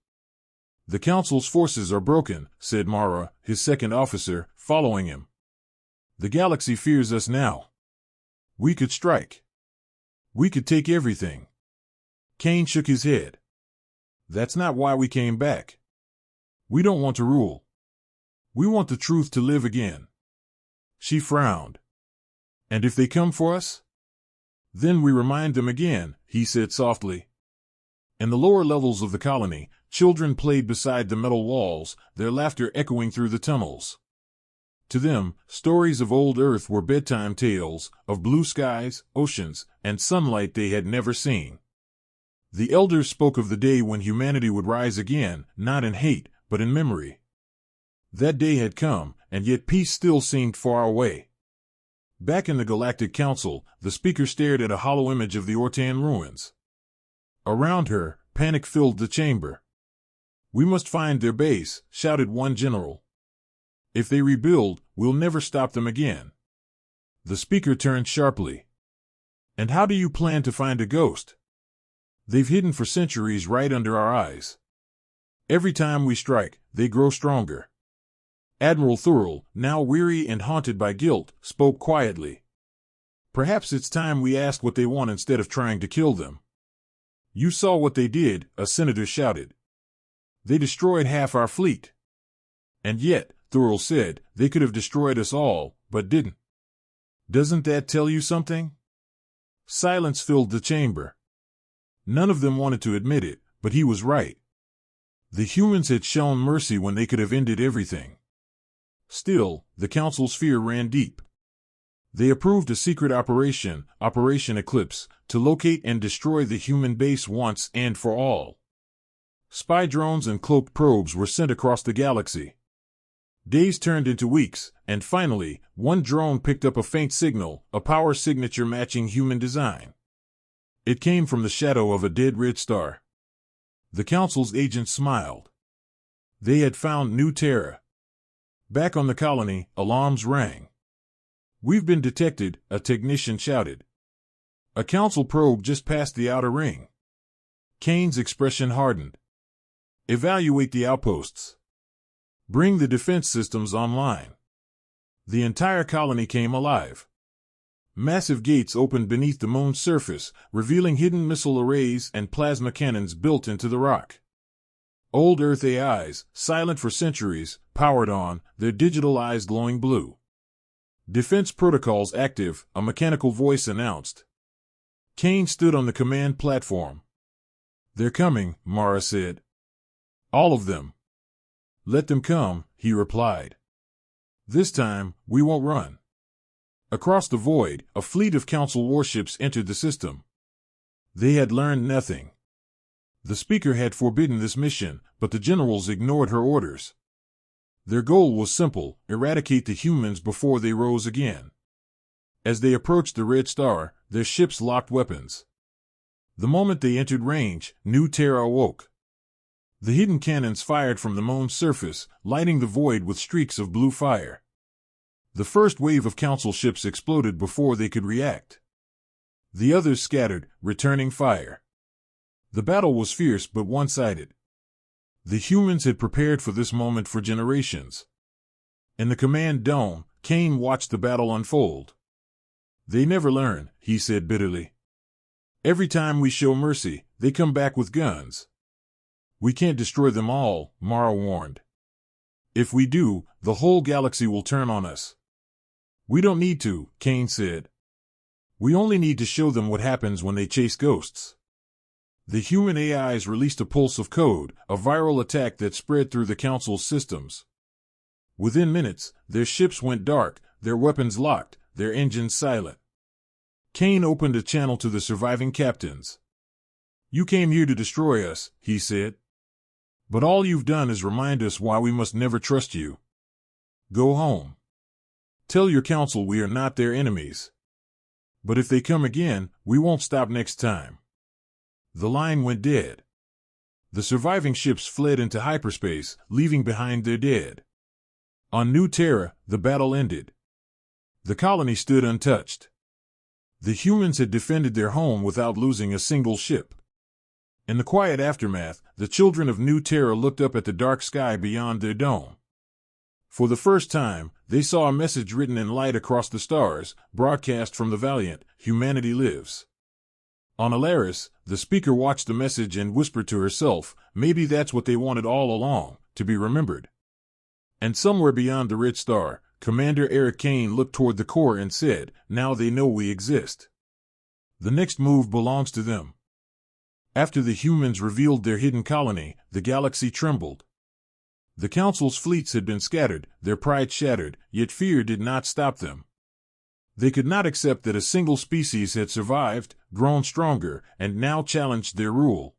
[SPEAKER 1] "The Council's forces are broken," said Mara, his second officer, following him. "The galaxy fears us now. We could strike. We could take everything." Kane shook his head. "That's not why we came back. We don't want to rule. We want the truth to live again." She frowned. "And if they come for us?" "Then we remind them again," he said softly. In the lower levels of the colony, children played beside the metal walls, their laughter echoing through the tunnels. To them, stories of old Earth were bedtime tales, of blue skies, oceans, and sunlight they had never seen. The elders spoke of the day when humanity would rise again, not in hate, but in memory. That day had come, and yet peace still seemed far away. Back in the Galactic Council, the speaker stared at a hollow image of the Ortan ruins. Around her, panic filled the chamber. "We must find their base," shouted one general. "If they rebuild, we'll never stop them again." The speaker turned sharply. "And how do you plan to find a ghost? They've hidden for centuries right under our eyes. Every time we strike, they grow stronger." Admiral Thurl, now weary and haunted by guilt, spoke quietly. "Perhaps it's time we asked what they want instead of trying to kill them." "You saw what they did," a senator shouted. "They destroyed half our fleet." "And yet," Thurl said, "they could have destroyed us all, but didn't. Doesn't that tell you something?" Silence filled the chamber. None of them wanted to admit it, but he was right. The humans had shown mercy when they could have ended everything. Still, the Council's fear ran deep. They approved a secret operation, Operation Eclipse, to locate and destroy the human base once and for all. Spy drones and cloaked probes were sent across the galaxy. Days turned into weeks, and finally, one drone picked up a faint signal, a power signature matching human design. It came from the shadow of a dead red star. The Council's agents smiled. They had found new Terra. Back on the colony, alarms rang. "We've been detected," a technician shouted. "A Council probe just passed the outer ring." Kane's expression hardened. "Evaluate the outposts. Bring the defense systems online." The entire colony came alive. Massive gates opened beneath the moon's surface, revealing hidden missile arrays and plasma cannons built into the rock. Old Earth AIs, silent for centuries, powered on, their digital eyes glowing blue. "Defense protocols active," a mechanical voice announced. Kane stood on the command platform. "They're coming," Mara said. "All of them." "Let them come," he replied. "This time, we won't run." Across the void, a fleet of Council warships entered the system. They had learned nothing. The Speaker had forbidden this mission, but the generals ignored her orders. Their goal was simple: eradicate the humans before they rose again. As they approached the Red Star, their ships locked weapons. The moment they entered range, new Terra awoke. The hidden cannons fired from the moon's surface, lighting the void with streaks of blue fire. The first wave of Council ships exploded before they could react. The others scattered, returning fire. The battle was fierce but one-sided. The humans had prepared for this moment for generations. In the command dome, Kane watched the battle unfold. "They never learn," he said bitterly. "Every time we show mercy, they come back with guns." "We can't destroy them all," Mara warned. "If we do, the whole galaxy will turn on us." "We don't need to," Kane said. "We only need to show them what happens when they chase ghosts." The human AIs released a pulse of code, a viral attack that spread through the Council's systems. Within minutes, their ships went dark, their weapons locked, their engines silent. Kane opened a channel to the surviving captains. "You came here to destroy us," he said. "But all you've done is remind us why we must never trust you. Go home. Tell your Council we are not their enemies. But if they come again, we won't stop next time." The line went dead. The surviving ships fled into hyperspace, leaving behind their dead. On New Terra, the battle ended. The colony stood untouched. The humans had defended their home without losing a single ship. In the quiet aftermath, the children of New Terra looked up at the dark sky beyond their dome. For the first time, they saw a message written in light across the stars, broadcast from the Valiant: "Humanity lives." On Alaris, the Speaker watched the message and whispered to herself, maybe that's what they wanted all along, to be remembered. And somewhere beyond the Red Star, Commander Eric Kane looked toward the core and said, "Now they know we exist. The next move belongs to them." After the humans revealed their hidden colony, the galaxy trembled. The Council's fleets had been scattered, their pride shattered, yet fear did not stop them. They could not accept that a single species had survived, grown stronger, and now challenged their rule.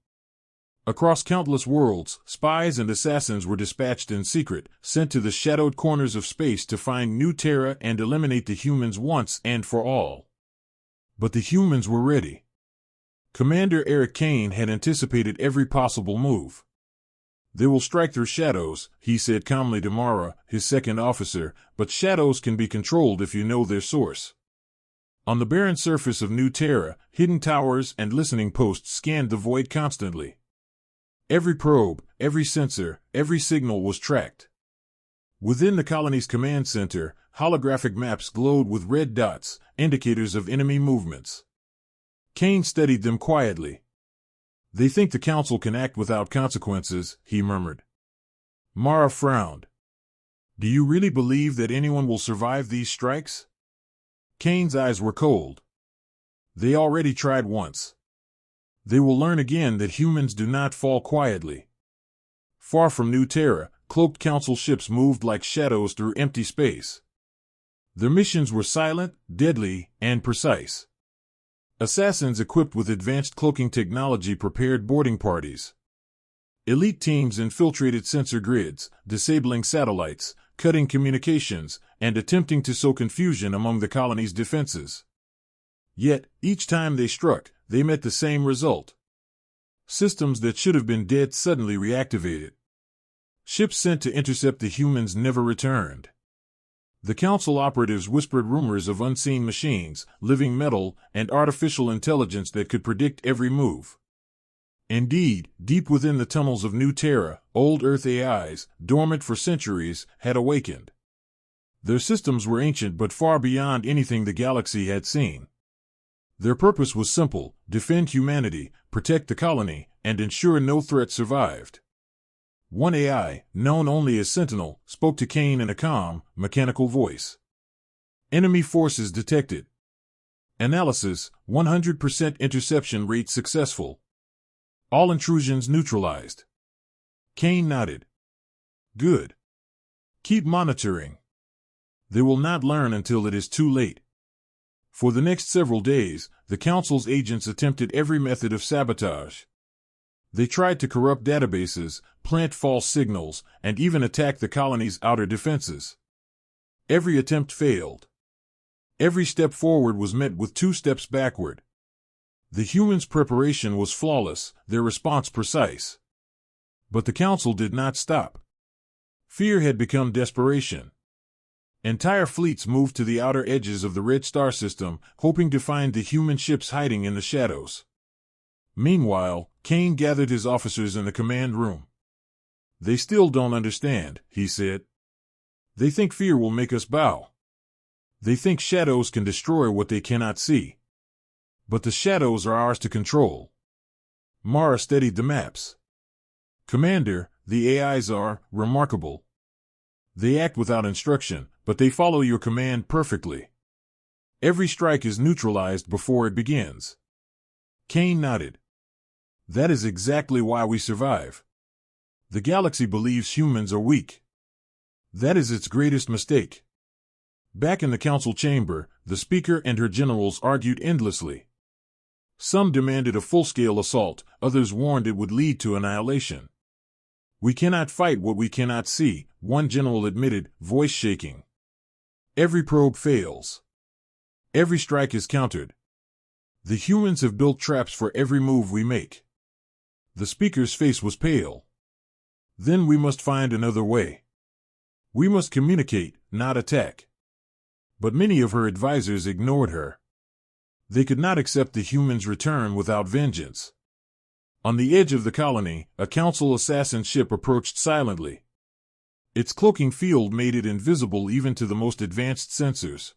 [SPEAKER 1] Across countless worlds, spies and assassins were dispatched in secret, sent to the shadowed corners of space to find new Terra and eliminate the humans once and for all. But the humans were ready. Commander Eric Kane had anticipated every possible move. "They will strike through shadows," he said calmly to Mara, his second officer, "but shadows can be controlled if you know their source." On the barren surface of New Terra, hidden towers and listening posts scanned the void constantly. Every probe, every sensor, every signal was tracked. Within the colony's command center, holographic maps glowed with red dots, indicators of enemy movements. Kane studied them quietly. "They think the Council can act without consequences," he murmured. Mara frowned. "Do you really believe that anyone will survive these strikes?" Kane's eyes were cold. "They already tried once. They will learn again that humans do not fall quietly." Far from New Terra, cloaked Council ships moved like shadows through empty space. Their missions were silent, deadly, and precise. Assassins equipped with advanced cloaking technology prepared boarding parties. Elite teams infiltrated sensor grids, disabling satellites, cutting communications, and attempting to sow confusion among the colony's defenses. Yet, each time they struck, they met the same result. Systems that should have been dead suddenly reactivated. Ships sent to intercept the humans never returned. The council operatives whispered rumors of unseen machines, living metal, and artificial intelligence that could predict every move. Indeed, deep within the tunnels of New Terra, old Earth AIs, dormant for centuries, had awakened. Their systems were ancient but far beyond anything the galaxy had seen. Their purpose was simple: defend humanity, protect the colony, and ensure no threat survived. One AI, known only as Sentinel, spoke to Kane in a calm, mechanical voice. Enemy forces detected. Analysis: 100% interception rate successful. All intrusions neutralized. Kane nodded. Good. Keep monitoring. They will not learn until it is too late. For the next several days, the Council's agents attempted every method of sabotage. They tried to corrupt databases, plant false signals, and even attack the colony's outer defenses. Every attempt failed. Every step forward was met with 2 steps backward. The humans' preparation was flawless, their response precise. But the Council did not stop. Fear had become desperation. Entire fleets moved to the outer edges of the Red Star system, hoping to find the human ships hiding in the shadows. Meanwhile, Kane gathered his officers in the command room. They still don't understand, he said. They think fear will make us bow. They think shadows can destroy what they cannot see. But the shadows are ours to control. Mara studied the maps. Commander, the AIs are remarkable. They act without instruction, but they follow your command perfectly. Every strike is neutralized before it begins. Kane nodded. That is exactly why we survive. The galaxy believes humans are weak. That is its greatest mistake. Back in the council chamber, the speaker and her generals argued endlessly. Some demanded a full-scale assault, others warned it would lead to annihilation. We cannot fight what we cannot see, one general admitted, voice shaking. Every probe fails. Every strike is countered. The humans have built traps for every move we make. The speaker's face was pale. Then we must find another way. We must communicate, not attack. But many of her advisors ignored her. They could not accept the humans' return without vengeance. On the edge of the colony, a council assassin ship approached silently. Its cloaking field made it invisible even to the most advanced sensors.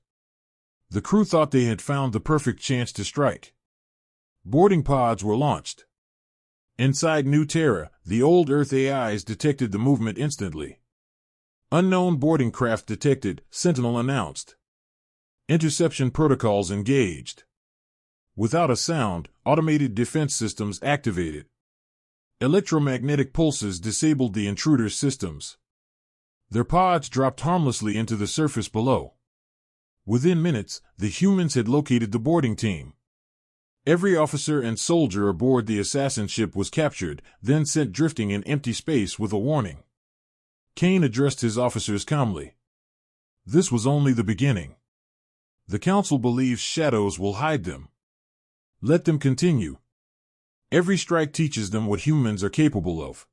[SPEAKER 1] The crew thought they had found the perfect chance to strike. Boarding pods were launched. Inside New Terra, the old Earth AIs detected the movement instantly. Unknown boarding craft detected, Sentinel announced. Interception protocols engaged. Without a sound, automated defense systems activated. Electromagnetic pulses disabled the intruder's systems. Their pods dropped harmlessly into the surface below. Within minutes, the humans had located the boarding team. Every officer and soldier aboard the assassin ship was captured, then sent drifting in empty space with a warning. Kane addressed his officers calmly. This was only the beginning. The Council believes shadows will hide them. Let them continue. Every strike teaches them what humans are capable of.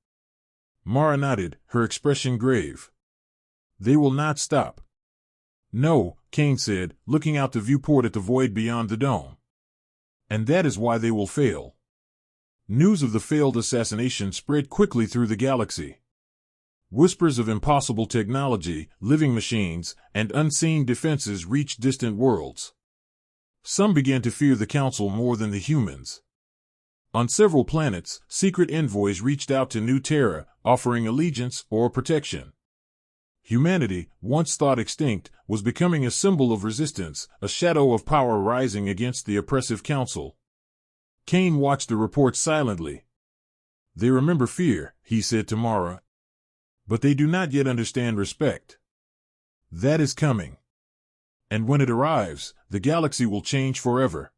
[SPEAKER 1] Mara nodded, her expression grave. They will not stop. No, Kane said, looking out the viewport at the void beyond the dome. And that is why they will fail. News of the failed assassination spread quickly through the galaxy. Whispers of impossible technology, living machines, and unseen defenses reached distant worlds. Some began to fear the Council more than the humans. On several planets, secret envoys reached out to New Terra, offering allegiance or protection. Humanity, once thought extinct, was becoming a symbol of resistance, a shadow of power rising against the oppressive Council. Kane watched the reports silently. They remember fear, he said to Mara. But they do not yet understand respect. That is coming. And when it arrives, the galaxy will change forever.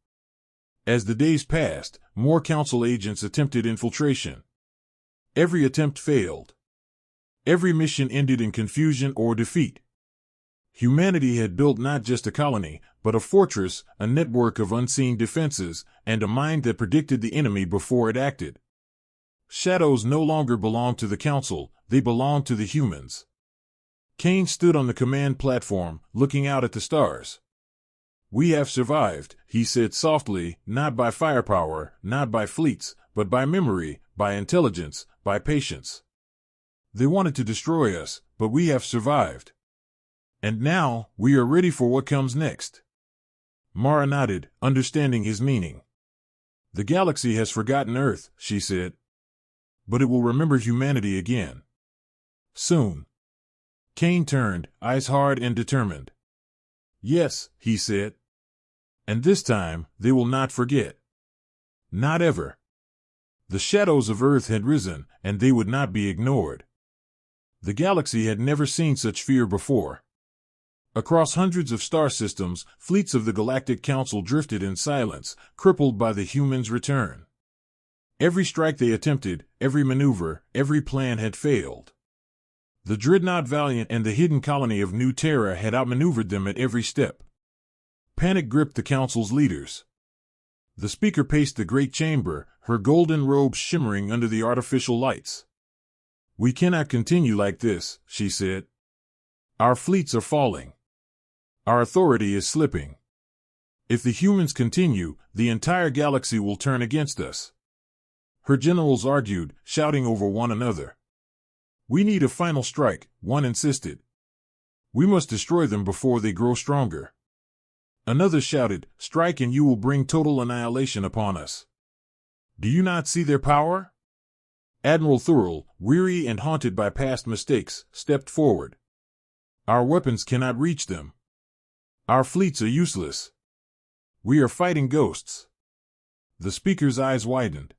[SPEAKER 1] As the days passed, more Council agents attempted infiltration. Every attempt failed. Every mission ended in confusion or defeat. Humanity had built not just a colony, but a fortress, a network of unseen defenses, and a mind that predicted the enemy before it acted. Shadows no longer belonged to the Council, they belonged to the humans. Kane stood on the command platform, looking out at the stars. "We have survived," he said softly, "not by firepower, not by fleets, but by memory, by intelligence, by patience. They wanted to destroy us, but we have survived. And now, we are ready for what comes next." Mara nodded, understanding his meaning. "The galaxy has forgotten Earth," she said. "But it will remember humanity again. Soon." Kane turned, eyes hard and determined. "Yes," he said. "And this time, they will not forget. Not ever." The shadows of Earth had risen, and they would not be ignored. The galaxy had never seen such fear before. Across hundreds of star systems, fleets of the Galactic Council drifted in silence, crippled by the humans' return. Every strike they attempted, every maneuver, every plan had failed. The dreadnought Valiant and the hidden colony of New Terra had outmaneuvered them at every step. Panic gripped the Council's leaders. The speaker paced the great chamber, her golden robes shimmering under the artificial lights. "We cannot continue like this," she said. "Our fleets are falling. Our authority is slipping. If the humans continue, the entire galaxy will turn against us." Her generals argued, shouting over one another. "We need a final strike," one insisted. "We must destroy them before they grow stronger." Another shouted, "Strike and you will bring total annihilation upon us. Do you not see their power?" Admiral Thurl, weary and haunted by past mistakes, stepped forward. "Our weapons cannot reach them. Our fleets are useless. We are fighting ghosts." The speaker's eyes widened.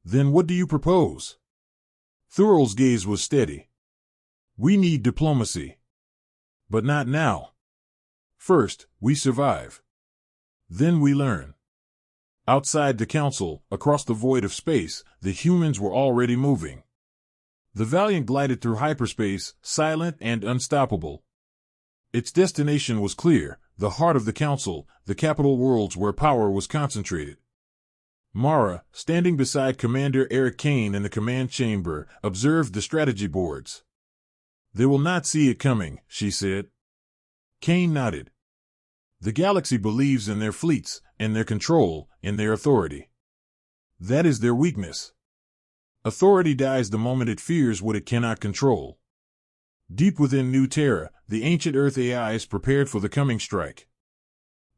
[SPEAKER 1] "Then what do you propose?" Thurl's gaze was steady. "We need diplomacy. But not now. First, we survive. Then we learn." Outside the Council, across the void of space, the humans were already moving. The Valiant glided through hyperspace, silent and unstoppable. Its destination was clear, the heart of the Council, the capital worlds where power was concentrated. Mara, standing beside Commander Eric Kane in the command chamber, observed the strategy boards. "They will not see it coming," she said. Kane nodded. "The galaxy believes in their fleets, in their control, in their authority. That is their weakness. Authority dies the moment it fears what it cannot control." Deep within New Terra, the ancient Earth AIs prepared for the coming strike.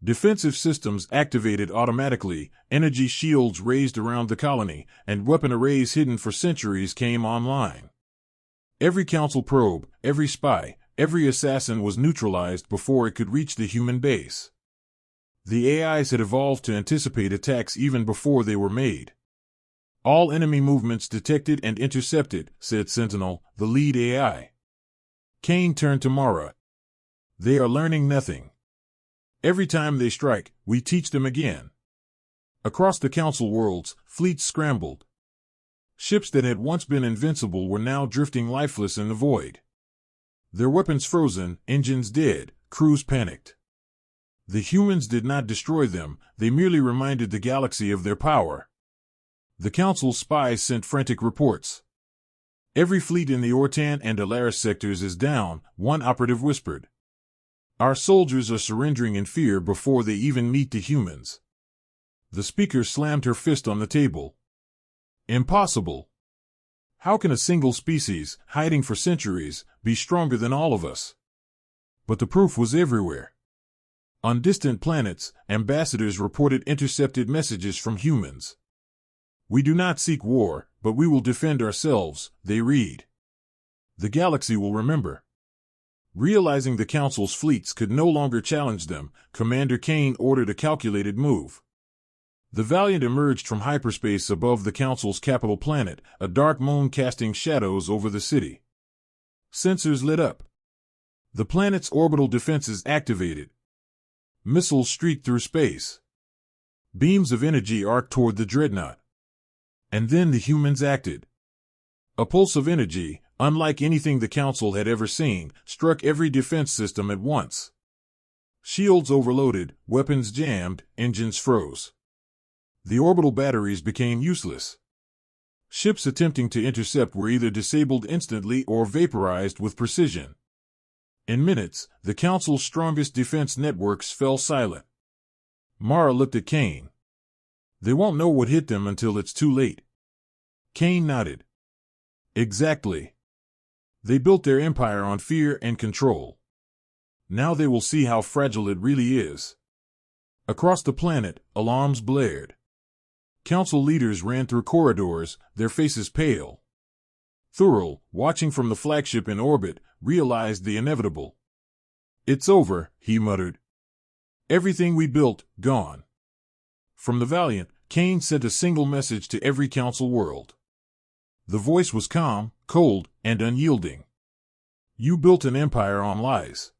[SPEAKER 1] Defensive systems activated automatically, energy shields raised around the colony, and weapon arrays hidden for centuries came online. Every Council probe, every spy, every assassin was neutralized before it could reach the human base. The AIs had evolved to anticipate attacks even before they were made. "All enemy movements detected and intercepted," said Sentinel, the lead AI. Kane turned to Mara. "They are learning nothing. Every time they strike, we teach them again." Across the Council worlds, fleets scrambled. Ships that had once been invincible were now drifting lifeless in the void. Their weapons frozen, engines dead, crews panicked. The humans did not destroy them, they merely reminded the galaxy of their power. The Council's spies sent frantic reports. "Every fleet in the Ortan and Alaris sectors is down," one operative whispered. "Our soldiers are surrendering in fear before they even meet the humans." The speaker slammed her fist on the table. "Impossible. How can a single species, hiding for centuries, be stronger than all of us?" But the proof was everywhere. On distant planets, ambassadors reported intercepted messages from humans. "We do not seek war, but we will defend ourselves," they read. "The galaxy will remember." Realizing the Council's fleets could no longer challenge them, Commander Kane ordered a calculated move. The Valiant emerged from hyperspace above the Council's capital planet, a dark moon casting shadows over the city. Sensors lit up. The planet's orbital defenses activated. Missiles streaked through space. Beams of energy arced toward the dreadnought. And then the humans acted. A pulse of energy, unlike anything the Council had ever seen, struck every defense system at once. Shields overloaded, weapons jammed, engines froze. The orbital batteries became useless. Ships attempting to intercept were either disabled instantly or vaporized with precision. In minutes, the Council's strongest defense networks fell silent. Mara looked at Kane. They won't know what hit them until it's too late. Kane nodded. Exactly. They built their empire on fear and control. Now they will see how fragile it really is. Across the planet, alarms blared. Council leaders ran through corridors, their faces pale. Thurl, watching from the flagship in orbit, realized the inevitable. "It's over," he muttered. "Everything we built, gone." From the Valiant, Kane sent a single message to every Council world. The voice was calm, cold, and unyielding. "You built an empire on lies.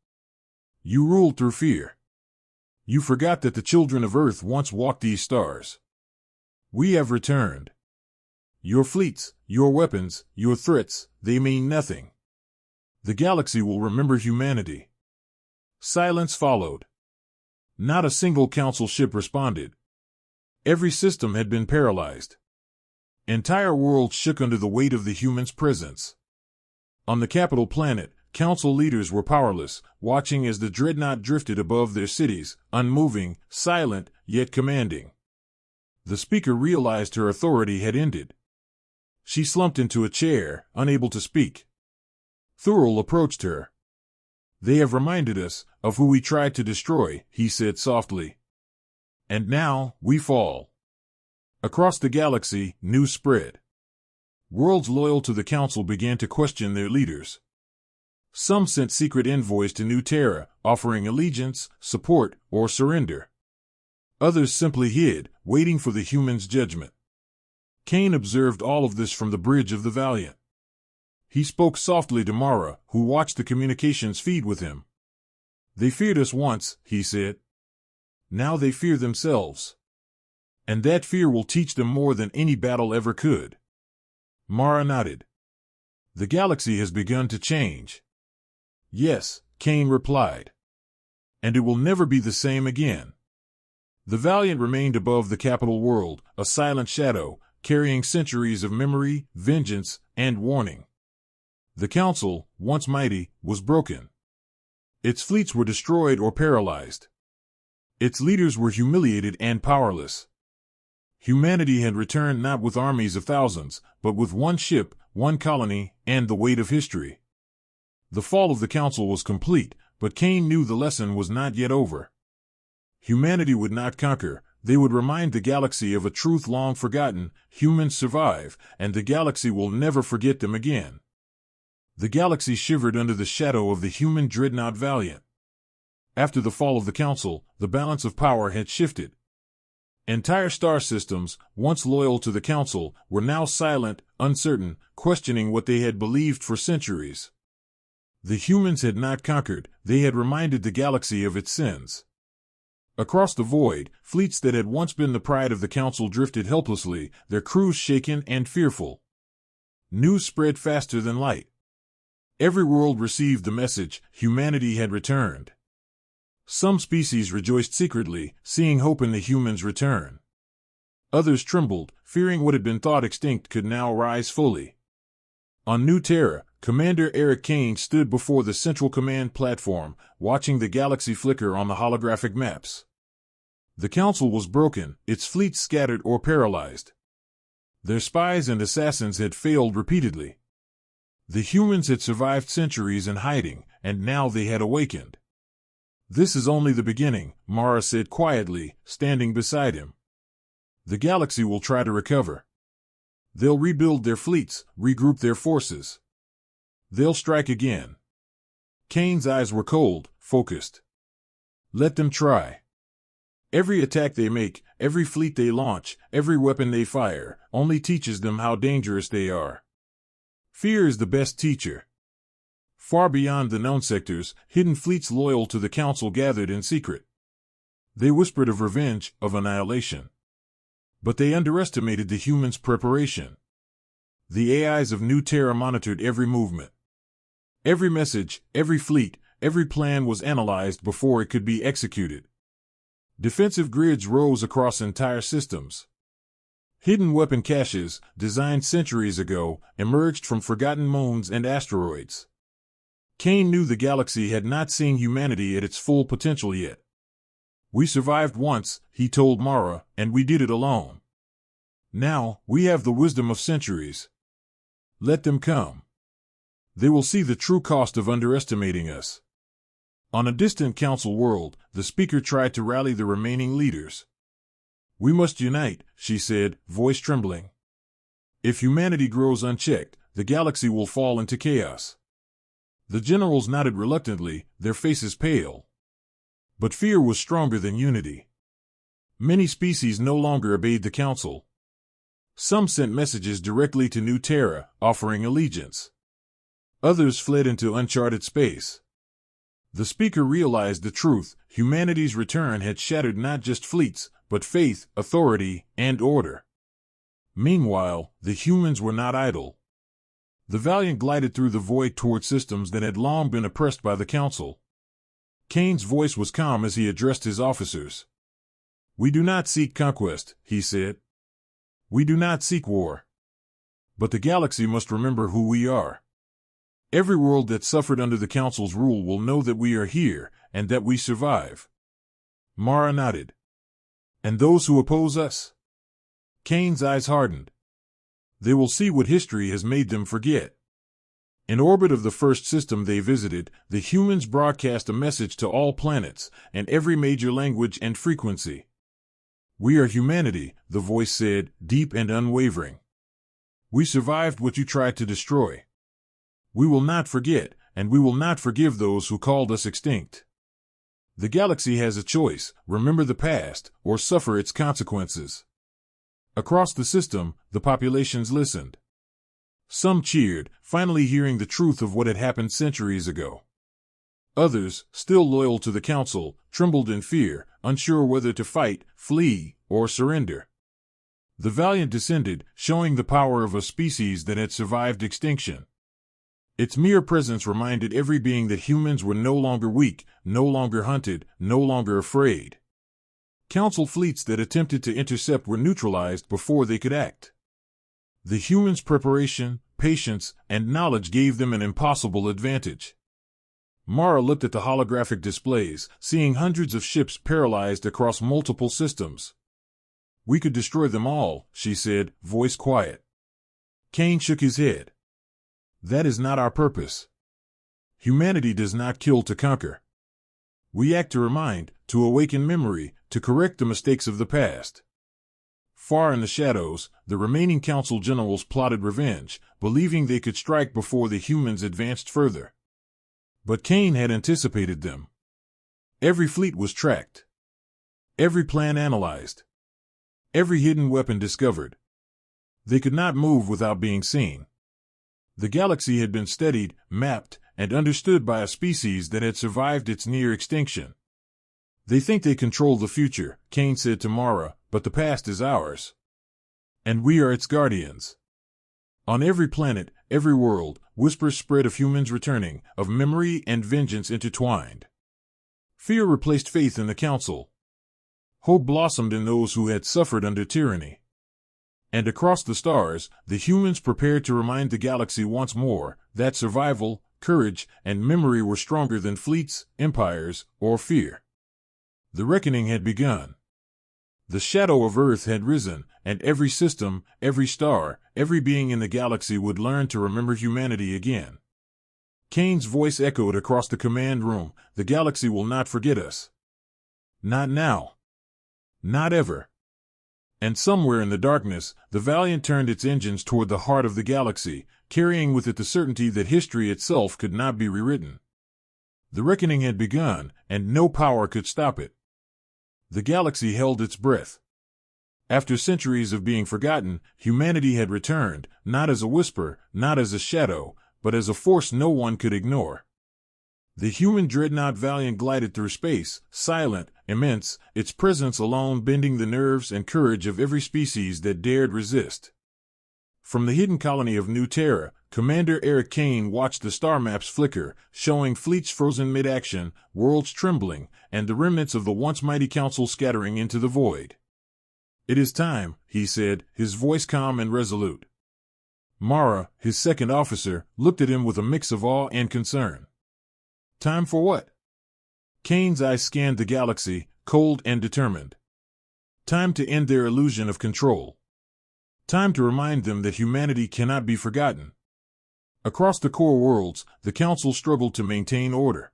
[SPEAKER 1] You ruled through fear. You forgot that the children of Earth once walked these stars. We have returned. Your fleets, your weapons, your threats, they mean nothing. The galaxy will remember humanity." Silence followed. Not a single Council ship responded. Every system had been paralyzed. Entire worlds shook under the weight of the humans' presence. On the capital planet, Council leaders were powerless, watching as the dreadnought drifted above their cities, unmoving, silent, yet commanding. The speaker realized her authority had ended. She slumped into a chair, unable to speak. Thurl approached her. "They have reminded us of who we tried to destroy," he said softly. "And now, we fall." Across the galaxy, news spread. Worlds loyal to the Council began to question their leaders. Some sent secret envoys to New Terra, offering allegiance, support, or surrender. Others simply hid, waiting for the humans' judgment. Kane observed all of this from the bridge of the Valiant. He spoke softly to Mara, who watched the communications feed with him. "They feared us once," he said. "Now they fear themselves. And that fear will teach them more than any battle ever could." Mara nodded. "The galaxy has begun to change." "Yes," Kane replied. "And it will never be the same again." The Valiant remained above the capital world, a silent shadow, carrying centuries of memory, vengeance, and warning. The Council, once mighty, was broken. Its fleets were destroyed or paralyzed. Its leaders were humiliated and powerless. Humanity had returned not with armies of thousands, but with one ship, one colony, and the weight of history. The fall of the Council was complete, but Kane knew the lesson was not yet over. Humanity would not conquer. They would remind the galaxy of a truth long forgotten: humans survive, and the galaxy will never forget them again. The galaxy shivered under the shadow of the human dreadnought Valiant. After the fall of the Council, the balance of power had shifted. Entire star systems, once loyal to the Council, were now silent, uncertain, questioning what they had believed for centuries. The humans had not conquered, they had reminded the galaxy of its sins. Across the void, fleets that had once been the pride of the Council drifted helplessly, their crews shaken and fearful. News spread faster than light. Every world received the message: humanity had returned. Some species rejoiced secretly, seeing hope in the humans' return. Others trembled, fearing what had been thought extinct could now rise fully. On New Terra, Commander Eric Kane stood before the Central Command platform, watching the galaxy flicker on the holographic maps. The Council was broken, its fleets scattered or paralyzed. Their spies and assassins had failed repeatedly. The humans had survived centuries in hiding, and now they had awakened. "This is only the beginning," Mara said quietly, standing beside him. "The galaxy will try to recover. They'll rebuild their fleets, regroup their forces. They'll strike again." Kane's eyes were cold, focused. "Let them try. Every attack they make, every fleet they launch, every weapon they fire, only teaches them how dangerous they are. Fear is the best teacher." Far beyond the known sectors, hidden fleets loyal to the Council gathered in secret. They whispered of revenge, of annihilation. But they underestimated the humans' preparation. The AIs of New Terra monitored every movement. Every message, every fleet, every plan was analyzed before it could be executed. Defensive grids rose across entire systems. Hidden weapon caches, designed centuries ago, emerged from forgotten moons and asteroids. Kane knew the galaxy had not seen humanity at its full potential yet. "We survived once," he told Mara, "and we did it alone. Now, we have the wisdom of centuries. Let them come. They will see the true cost of underestimating us." On a distant council world, the speaker tried to rally the remaining leaders. "We must unite," she said, voice trembling. "If humanity grows unchecked, the galaxy will fall into chaos." The generals nodded reluctantly, their faces pale. But fear was stronger than unity. Many species no longer obeyed the council. Some sent messages directly to New Terra, offering allegiance. Others fled into uncharted space. The speaker realized the truth: humanity's return had shattered not just fleets, but faith, authority, and order. Meanwhile, the humans were not idle. The Valiant glided through the void toward systems that had long been oppressed by the Council. Kane's voice was calm as he addressed his officers. "We do not seek conquest," he said. "We do not seek war. But the galaxy must remember who we are. Every world that suffered under the Council's rule will know that we are here, and that we survive." Mara nodded. "And those who oppose us?" Kane's eyes hardened. "They will see what history has made them forget." In orbit of the first system they visited, the humans broadcast a message to all planets, and every major language and frequency. "We are humanity," the voice said, deep and unwavering. "We survived what you tried to destroy. We will not forget, and we will not forgive those who called us extinct. The galaxy has a choice: remember the past, or suffer its consequences." Across the system, the populations listened. Some cheered, finally hearing the truth of what had happened centuries ago. Others, still loyal to the Council, trembled in fear, unsure whether to fight, flee, or surrender. The Valiant descended, showing the power of a species that had survived extinction. Its mere presence reminded every being that humans were no longer weak, no longer hunted, no longer afraid. Council fleets that attempted to intercept were neutralized before they could act. The humans' preparation, patience, and knowledge gave them an impossible advantage. Mara looked at the holographic displays, seeing hundreds of ships paralyzed across multiple systems. "We could destroy them all," she said, voice quiet. Kane shook his head. "That is not our purpose. Humanity does not kill to conquer. We act to remind, to awaken memory, to correct the mistakes of the past." Far in the shadows, the remaining Council generals plotted revenge, believing they could strike before the humans advanced further. But Kane had anticipated them. Every fleet was tracked. Every plan analyzed. Every hidden weapon discovered. They could not move without being seen. The galaxy had been studied, mapped, and understood by a species that had survived its near extinction. "They think they control the future," Kane said to Mara, "but the past is ours. And we are its guardians." On every planet, every world, whispers spread of humans returning, of memory and vengeance intertwined. Fear replaced faith in the Council. Hope blossomed in those who had suffered under tyranny. And across the stars, the humans prepared to remind the galaxy once more that survival, courage, and memory were stronger than fleets, empires, or fear. The reckoning had begun. The shadow of Earth had risen, and every system, every star, every being in the galaxy would learn to remember humanity again. Kane's voice echoed across the command room: "The galaxy will not forget us. Not now. Not ever." And somewhere in the darkness, the Valiant turned its engines toward the heart of the galaxy, carrying with it the certainty that history itself could not be rewritten. The reckoning had begun, and no power could stop it. The galaxy held its breath. After centuries of being forgotten, humanity had returned, not as a whisper, not as a shadow, but as a force no one could ignore. The human dreadnought Valiant glided through space, silent, immense, its presence alone bending the nerves and courage of every species that dared resist. From the hidden colony of New Terra, Commander Eric Kane watched the star maps flicker, showing fleets frozen mid-action, worlds trembling, and the remnants of the once mighty council scattering into the void. "It is time," he said, his voice calm and resolute. Mara, his second officer, looked at him with a mix of awe and concern. "Time for what?" Kane's eyes scanned the galaxy, cold and determined. "Time to end their illusion of control. Time to remind them that humanity cannot be forgotten." Across the core worlds, the Council struggled to maintain order.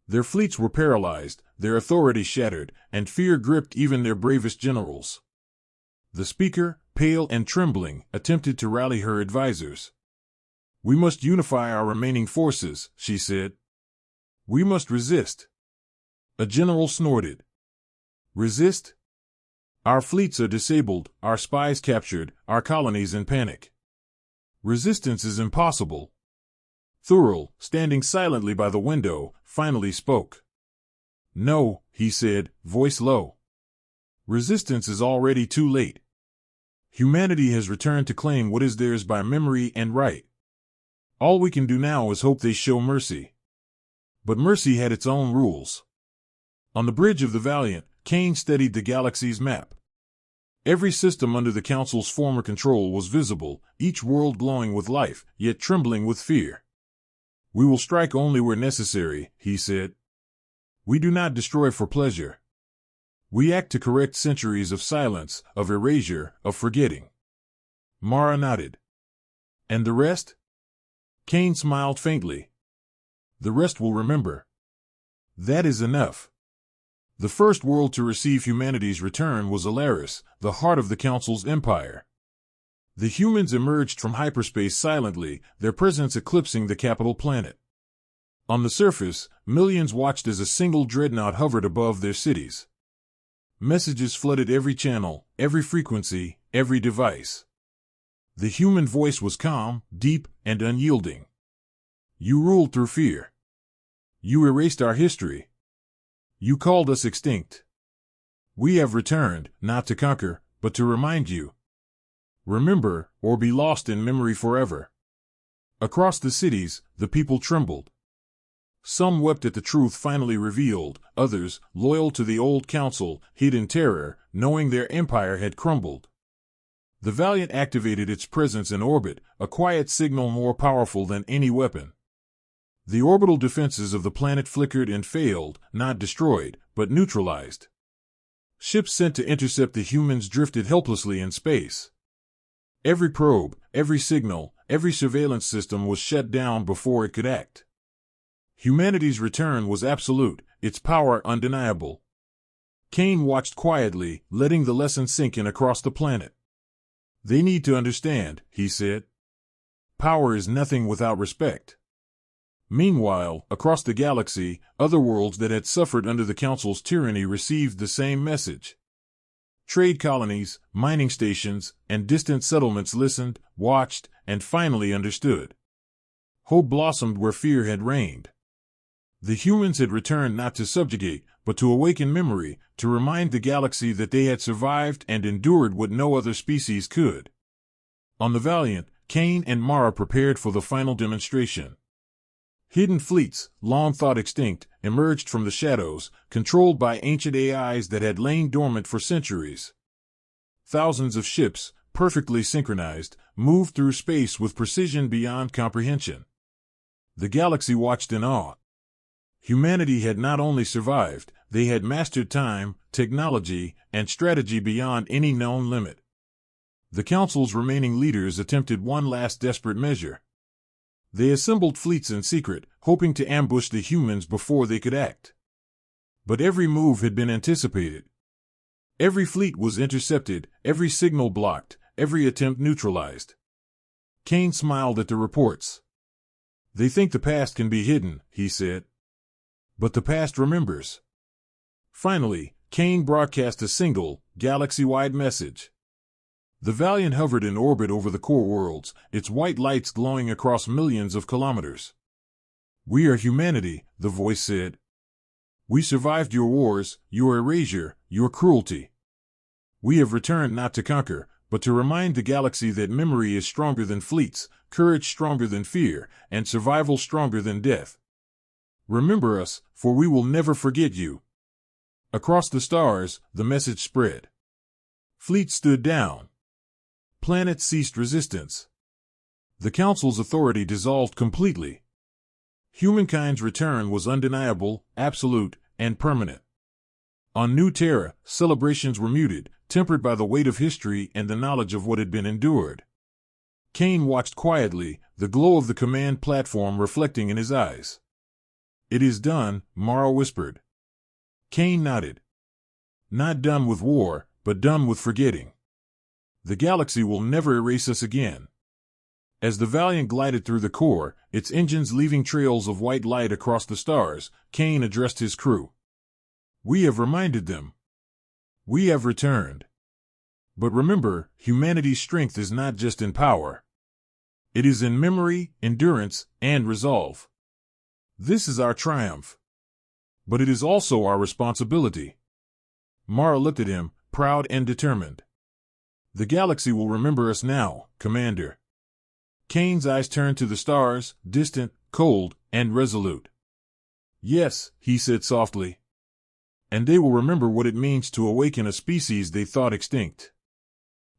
[SPEAKER 1] Their fleets were paralyzed, their authority shattered, and fear gripped even their bravest generals. The Speaker, pale and trembling, attempted to rally her advisors. "We must unify our remaining forces," she said. "We must resist." A general snorted. "Resist? Our fleets are disabled, our spies captured, our colonies in panic. Resistance is impossible." Thurl, standing silently by the window, finally spoke. "No," he said, voice low. "Resistance is already too late. Humanity has returned to claim what is theirs by memory and right. All we can do now is hope they show mercy." But mercy had its own rules. On the bridge of the Valiant, Kane studied the galaxy's map. Every system under the Council's former control was visible, each world glowing with life, yet trembling with fear. "We will strike only where necessary," he said. "We do not destroy for pleasure. We act to correct centuries of silence, of erasure, of forgetting." Mara nodded. "And the rest?" Kane smiled faintly. "The rest will remember. That is enough." The first world to receive humanity's return was Alaris, the heart of the Council's empire. The humans emerged from hyperspace silently, their presence eclipsing the capital planet. On the surface, millions watched as a single dreadnought hovered above their cities. Messages flooded every channel, every frequency, every device. The human voice was calm, deep, and unyielding. "You ruled through fear. You erased our history. You called us extinct. We have returned, not to conquer, but to remind you. Remember, or be lost in memory forever." Across the cities, the people trembled. Some wept at the truth finally revealed, others, loyal to the old council, hid in terror, knowing their empire had crumbled. The Valiant activated its presence in orbit, a quiet signal more powerful than any weapon. The orbital defenses of the planet flickered and failed, not destroyed, but neutralized. Ships sent to intercept the humans drifted helplessly in space. Every probe, every signal, every surveillance system was shut down before it could act. Humanity's return was absolute, its power undeniable. Kane watched quietly, letting the lesson sink in across the planet. "They need to understand," he said. "Power is nothing without respect." Meanwhile, across the galaxy, other worlds that had suffered under the Council's tyranny received the same message. Trade colonies, mining stations, and distant settlements listened, watched, and finally understood. Hope blossomed where fear had reigned. The humans had returned not to subjugate, but to awaken memory, to remind the galaxy that they had survived and endured what no other species could. On the Valiant, Kane and Mara prepared for the final demonstration. Hidden fleets, long thought extinct, emerged from the shadows, controlled by ancient AIs that had lain dormant for centuries. Thousands of ships, perfectly synchronized, moved through space with precision beyond comprehension. The galaxy watched in awe. Humanity had not only survived, they had mastered time, technology, and strategy beyond any known limit. The Council's remaining leaders attempted one last desperate measure. They assembled fleets in secret, hoping to ambush the humans before they could act. But every move had been anticipated. Every fleet was intercepted, every signal blocked, every attempt neutralized. Kane smiled at the reports. "They think the past can be hidden," he said. "But the past remembers." Finally, Kane broadcast a single, galaxy-wide message. The Valiant hovered in orbit over the core worlds, its white lights glowing across millions of kilometers. "We are humanity," the voice said. "We survived your wars, your erasure, your cruelty. We have returned not to conquer, but to remind the galaxy that memory is stronger than fleets, courage stronger than fear, and survival stronger than death. Remember us, for we will never forget you. Across the stars, the message spread. Fleets stood down. Planets ceased resistance. The Council's authority dissolved completely. Humankind's return was undeniable, absolute, and permanent. On New Terra, celebrations were muted, tempered by the weight of history and the knowledge of what had been endured. Kane watched quietly, the glow of the command platform reflecting in his eyes. "It is done," Mara whispered. Kane nodded. "Not done with war, but done with forgetting. The galaxy will never erase us again." As the Valiant glided through the core, its engines leaving trails of white light across the stars, Kane addressed his crew. "We have reminded them. We have returned. But remember, humanity's strength is not just in power. It is in memory, endurance, and resolve. This is our triumph. But it is also our responsibility." Mara looked at him, proud and determined. "The galaxy will remember us now, Commander." Kane's eyes turned to the stars, distant, cold, and resolute. "Yes," he said softly. "And they will remember what it means to awaken a species they thought extinct."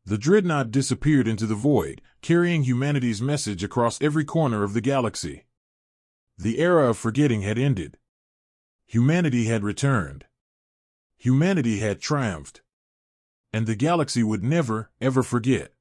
[SPEAKER 1] The dreadnought disappeared into the void, carrying humanity's message across every corner of the galaxy. The era of forgetting had ended. Humanity had returned. Humanity had triumphed. And the galaxy would never, ever forget.